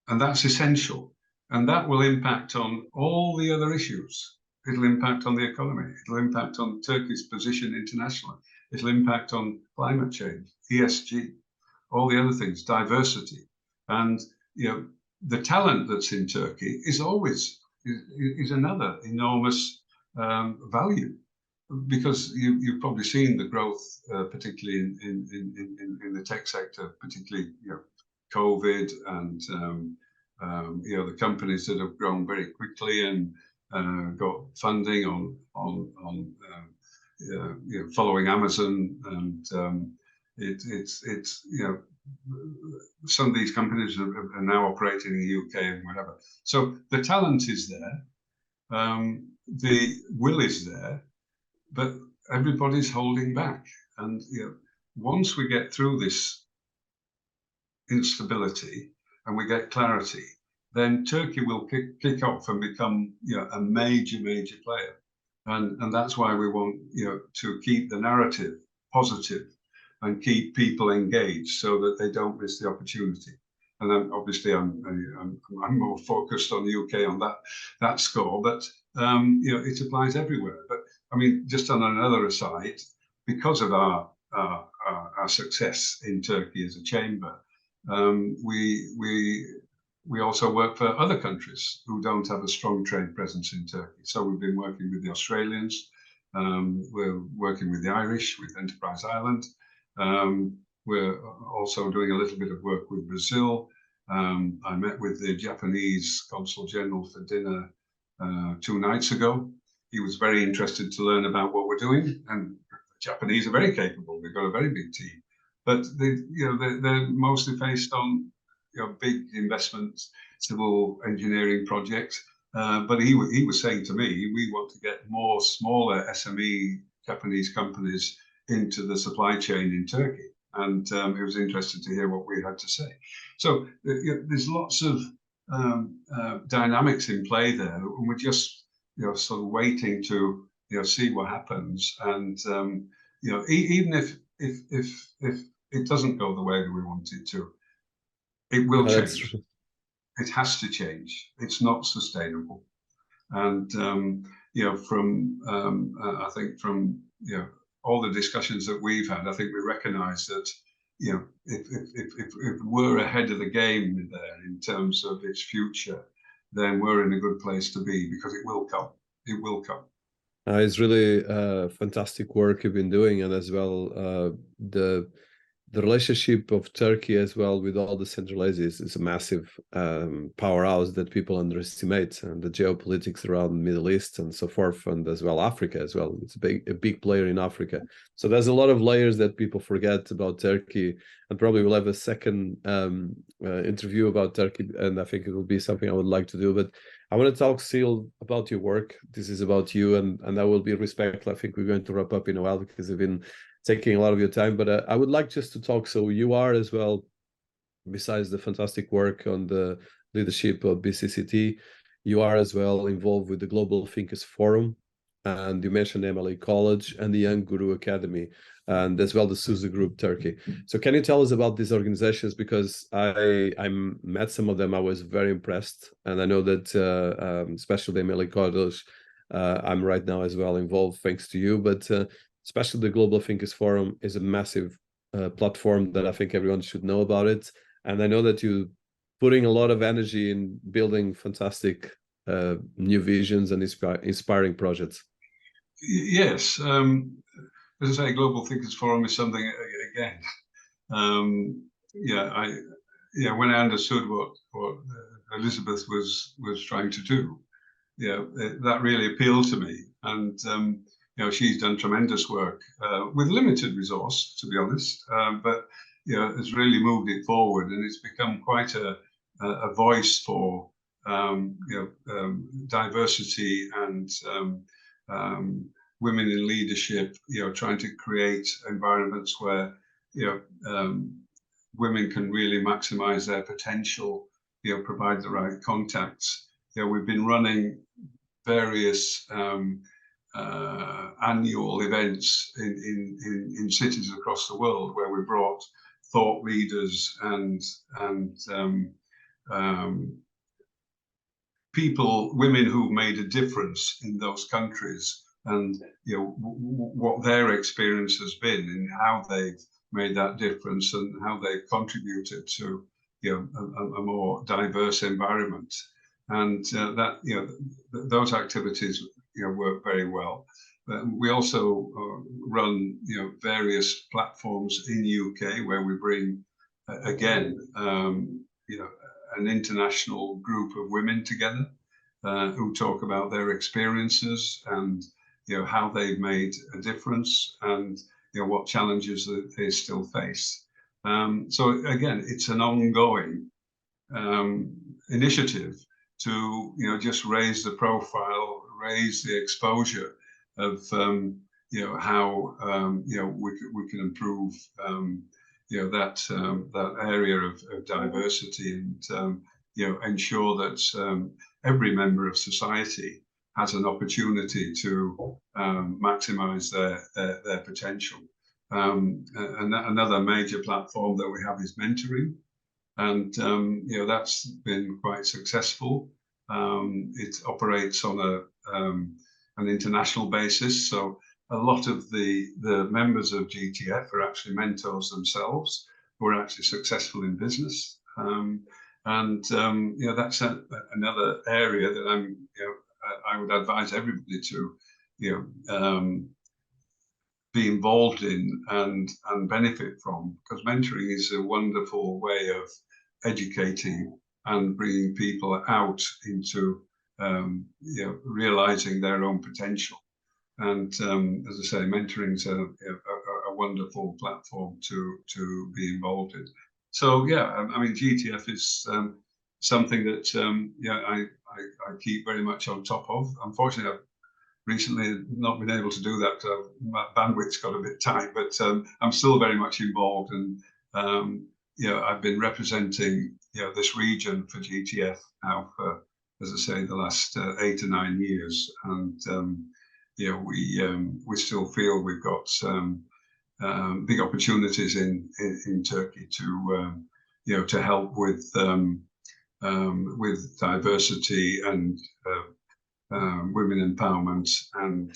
And that's essential. And that will impact on all the other issues. It'll impact on the economy. It'll impact on Turkey's position internationally. It'll impact on climate change, ESG, all the other things, diversity. And the talent that's in Turkey is always is another enormous value, because you've probably seen the growth, particularly in the tech sector, particularly COVID, and the companies that have grown very quickly and got funding on following Amazon, and it's some of these companies are now operating in the UK and whatever. So the talent is there, the will is there, but everybody's holding back. And once we get through this instability and we get clarity, then Turkey will kick off and become a major player. And that's why we want to keep the narrative positive and keep people engaged so that they don't miss the opportunity. And then obviously I'm more focused on the UK on that score, but it applies everywhere. But I mean, just on another aside, because of our success in Turkey as a chamber, we also work for other countries who don't have a strong trade presence in Turkey. So we've been working with the Australians, we're working with the Irish, with Enterprise Ireland. We're also doing a little bit of work with Brazil. I met with the Japanese Consul General for dinner 2 nights ago. He was very interested to learn about what we're doing, and the Japanese are very capable. They've got a very big team, but they're mostly based on big investments, civil engineering projects. But he was saying to me, we want to get more smaller SME Japanese companies into the supply chain in Turkey. And he was interested to hear what we had to say. So there's lots of dynamics in play there, and we're just sort of waiting to see what happens. And even if it doesn't go the way that we want it to, it will change. It has to change. It's not sustainable. And I think from all the discussions that we've had, I think we recognise that if we're ahead of the game there in terms of its future, then we're in a good place to be, because it will come. It will come. It's really fantastic work you've been doing, and as well the relationship of Turkey as well with all the Central Asia is a massive powerhouse that people underestimate, and the geopolitics around the Middle East and so forth, and as well Africa as well. It's a big player in Africa. So there's a lot of layers that people forget about Turkey, and probably we'll have a second interview about Turkey, and I think it will be something I would like to do. But I want to talk still about your work. This is about you, and I will be respectful. I think we're going to wrap up in a while because I've been taking a lot of your time, but I would like just to talk. So you are as well, besides the fantastic work on the leadership of BCCT, you are as well involved with the Global Thinkers Forum, and you mentioned MLA College and the Young Guru Academy, and as well the Susa Group Turkey. So can you tell us about these organizations? Because I met some of them, I was very impressed, and I know that especially the MLA College I'm right now as well involved thanks to you. But especially the Global Thinkers Forum is a massive platform that I think everyone should know about it. And I know that you putting a lot of energy in building fantastic new visions and inspiring projects. Yes, as I say, Global Thinkers Forum is something again. When I understood what Elizabeth was trying to do, that really appealed to me. And she's done tremendous work with limited resource, to be honest, but has really moved it forward, and it's become quite a voice for diversity and women in leadership. Trying to create environments where women can really maximize their potential. Provide the right contacts. We've been running various annual events in cities across the world where we brought thought leaders and people, women who've made a difference in those countries, and what their experience has been and how they've made that difference and how they've contributed to a more diverse environment. And those activities work very well. We also run various platforms in the UK where we bring again an international group of women together who talk about their experiences and how they've made a difference and what challenges that they still face. So again, it's an ongoing initiative to just raise the profile, raise the exposure of how we can improve that area of diversity, and ensure that every member of society has an opportunity to maximize their potential. And another major platform that we have is mentoring, and that's been quite successful. It operates on an international basis, so a lot of the members of GTF are actually mentors themselves who are actually successful in business. That's another area that I would advise everybody to be involved in and benefit from, because mentoring is a wonderful way of educating and bringing people out into realizing their own potential. And as I say, mentoring is a wonderful platform to be involved in. So I mean, GTF is something that I keep very much on top of. Unfortunately, I've recently not been able to do that. My bandwidth's got a bit tight, but I'm still very much involved, and I've been representing this region for GTF now for, as I say, the last 8 or 9 years, and we still feel we've got big opportunities in Turkey to help with diversity and women empowerment and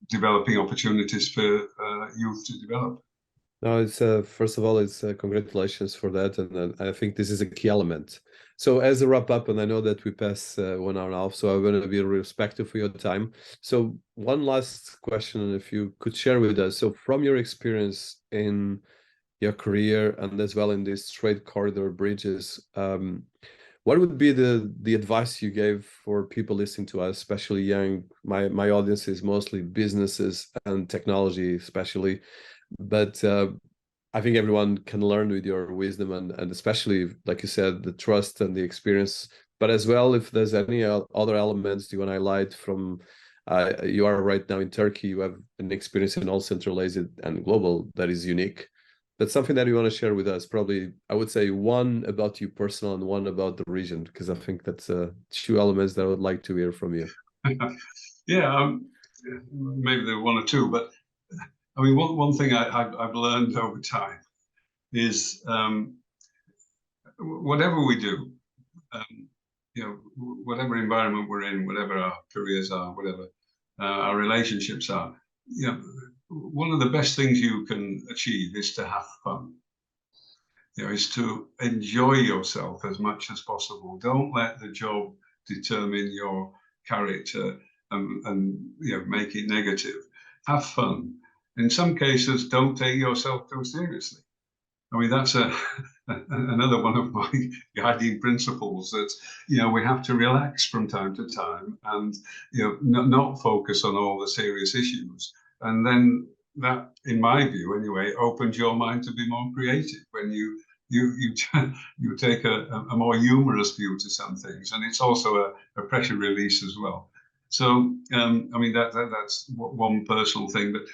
developing opportunities for youth to develop. No, it's first of all, it's congratulations for that, and I think this is a key element. So as a wrap up, and I know that we pass 1 hour and a half, so I'm going to be respectful for your time. So one last question, if you could share with us. So from your experience in your career and as well in these trade corridor bridges, what would be the advice you gave for people listening to us, especially young? My audience is mostly businesses and technology, especially. But I think everyone can learn with your wisdom and especially, like you said, the trust and the experience. But as well, if there's any other elements you want to highlight from, you are right now in Turkey, you have an experience in all Central Asia and global that is unique. That's something that you want to share with us. Probably, I would say one about you personal and one about the region, because I think that's 2 elements that I would like to hear from you. Maybe there are 1 or 2, but I mean, one thing I've learned over time is whatever we do, you know, whatever environment we're in, whatever our careers are, whatever our relationships are, you know, one of the best things you can achieve is to have fun. You know, is to enjoy yourself as much as possible. Don't let the job determine your character and you know, make it negative. Have fun. In some cases, don't take yourself too seriously. I mean, that's another one of my guiding principles, that, you know, we have to relax from time to time and, you know, not focus on all the serious issues. And then that, in my view anyway, opens your mind to be more creative when you take a more humorous view to some things, and it's also a pressure release as well. So I mean, that's one personal thing, but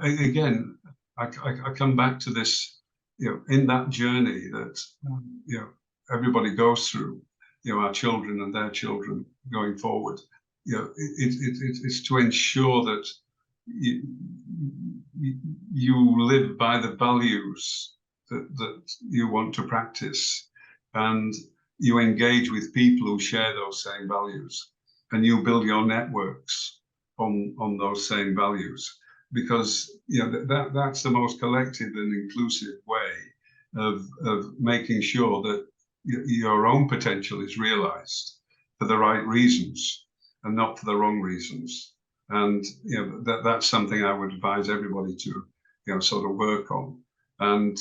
again, I come back to this, you know, in that journey that you know, everybody goes through, you know, our children and their children going forward. You know, it's to ensure that you live by the values that you want to practice, and you engage with people who share those same values, and you build your networks on those same values, because, you know, that's the most collective and inclusive way of making sure that your own potential is realized for the right reasons and not for the wrong reasons. And, you know, that's something I would advise everybody to, you know, sort of work on. And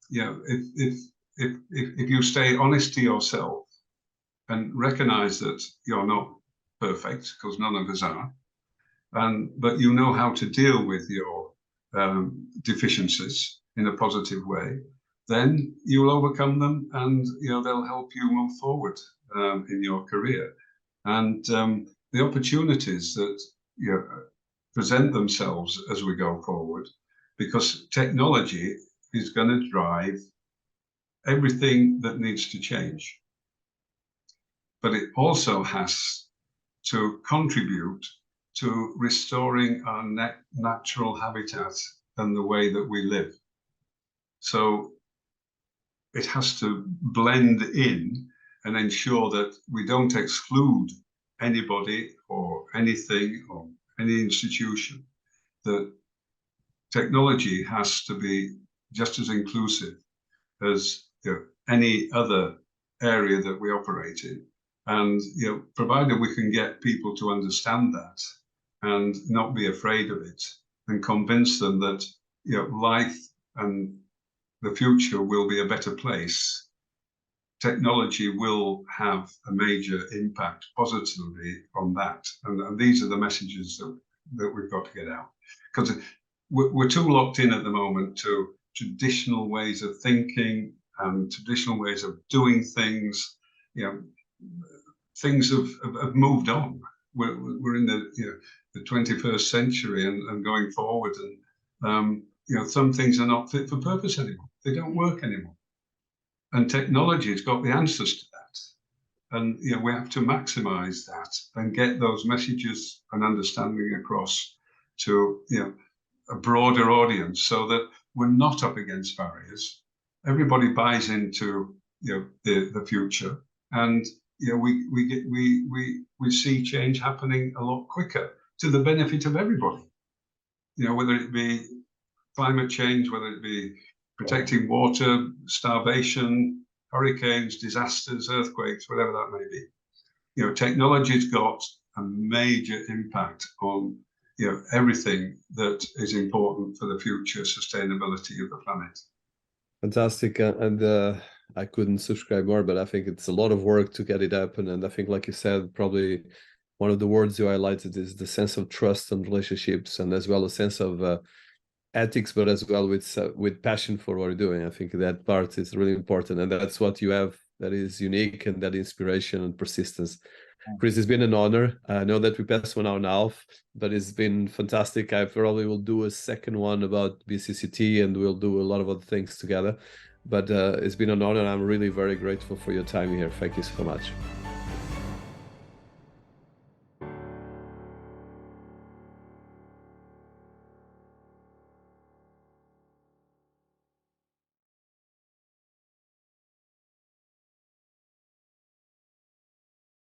you know, if you stay honest to yourself and recognize that you're not perfect, because none of us are, but you know how to deal with your deficiencies in a positive way, then you'll overcome them, and, you know, they'll help you move forward in your career. And the opportunities that, you know, present themselves as we go forward, because technology is going to drive everything that needs to change, but it also has to contribute to restoring our natural habitat and the way that we live. So it has to blend in and ensure that we don't exclude anybody or anything or any institution. That technology has to be just as inclusive as, you know, any other area that we operate in. And, you know, provided we can get people to understand that and not be afraid of it, and convince them that, you know, life and the future will be a better place, technology will have a major impact positively on that. And these are the messages that we've got to get out, because we're too locked in at the moment to traditional ways of thinking and traditional ways of doing things. You know, things have moved on. We're in the, you know, the 21st century and going forward, and you know, some things are not fit for purpose anymore. They don't work anymore, and technology has got the answers to that. And, you know, we have to maximize that and get those messages and understanding across to, you know, a broader audience, so that we're not up against barriers. Everybody buys into, you know, the future, and, you know, we see change happening a lot quicker to the benefit of everybody. You know, whether it be climate change, whether it be protecting water, starvation, hurricanes, disasters, earthquakes, whatever that may be. You know, technology's got a major impact on, you know, everything that is important for the future sustainability of the planet. Fantastic. And I couldn't subscribe more, but I think it's a lot of work to get it happen. And I think, like you said, probably one of the words you highlighted is the sense of trust and relationships, and as well a sense of ethics, but as well with passion for what you're doing. I think that part is really important, and that's what you have that is unique, and that inspiration and persistence. Chris, it's been an honor. I know that we passed 1 hour and a half, but it's been fantastic. I probably will do a second one about BCCT, and we'll do a lot of other things together. But it's been an honor. I'm really very grateful for your time here. Thank you so much.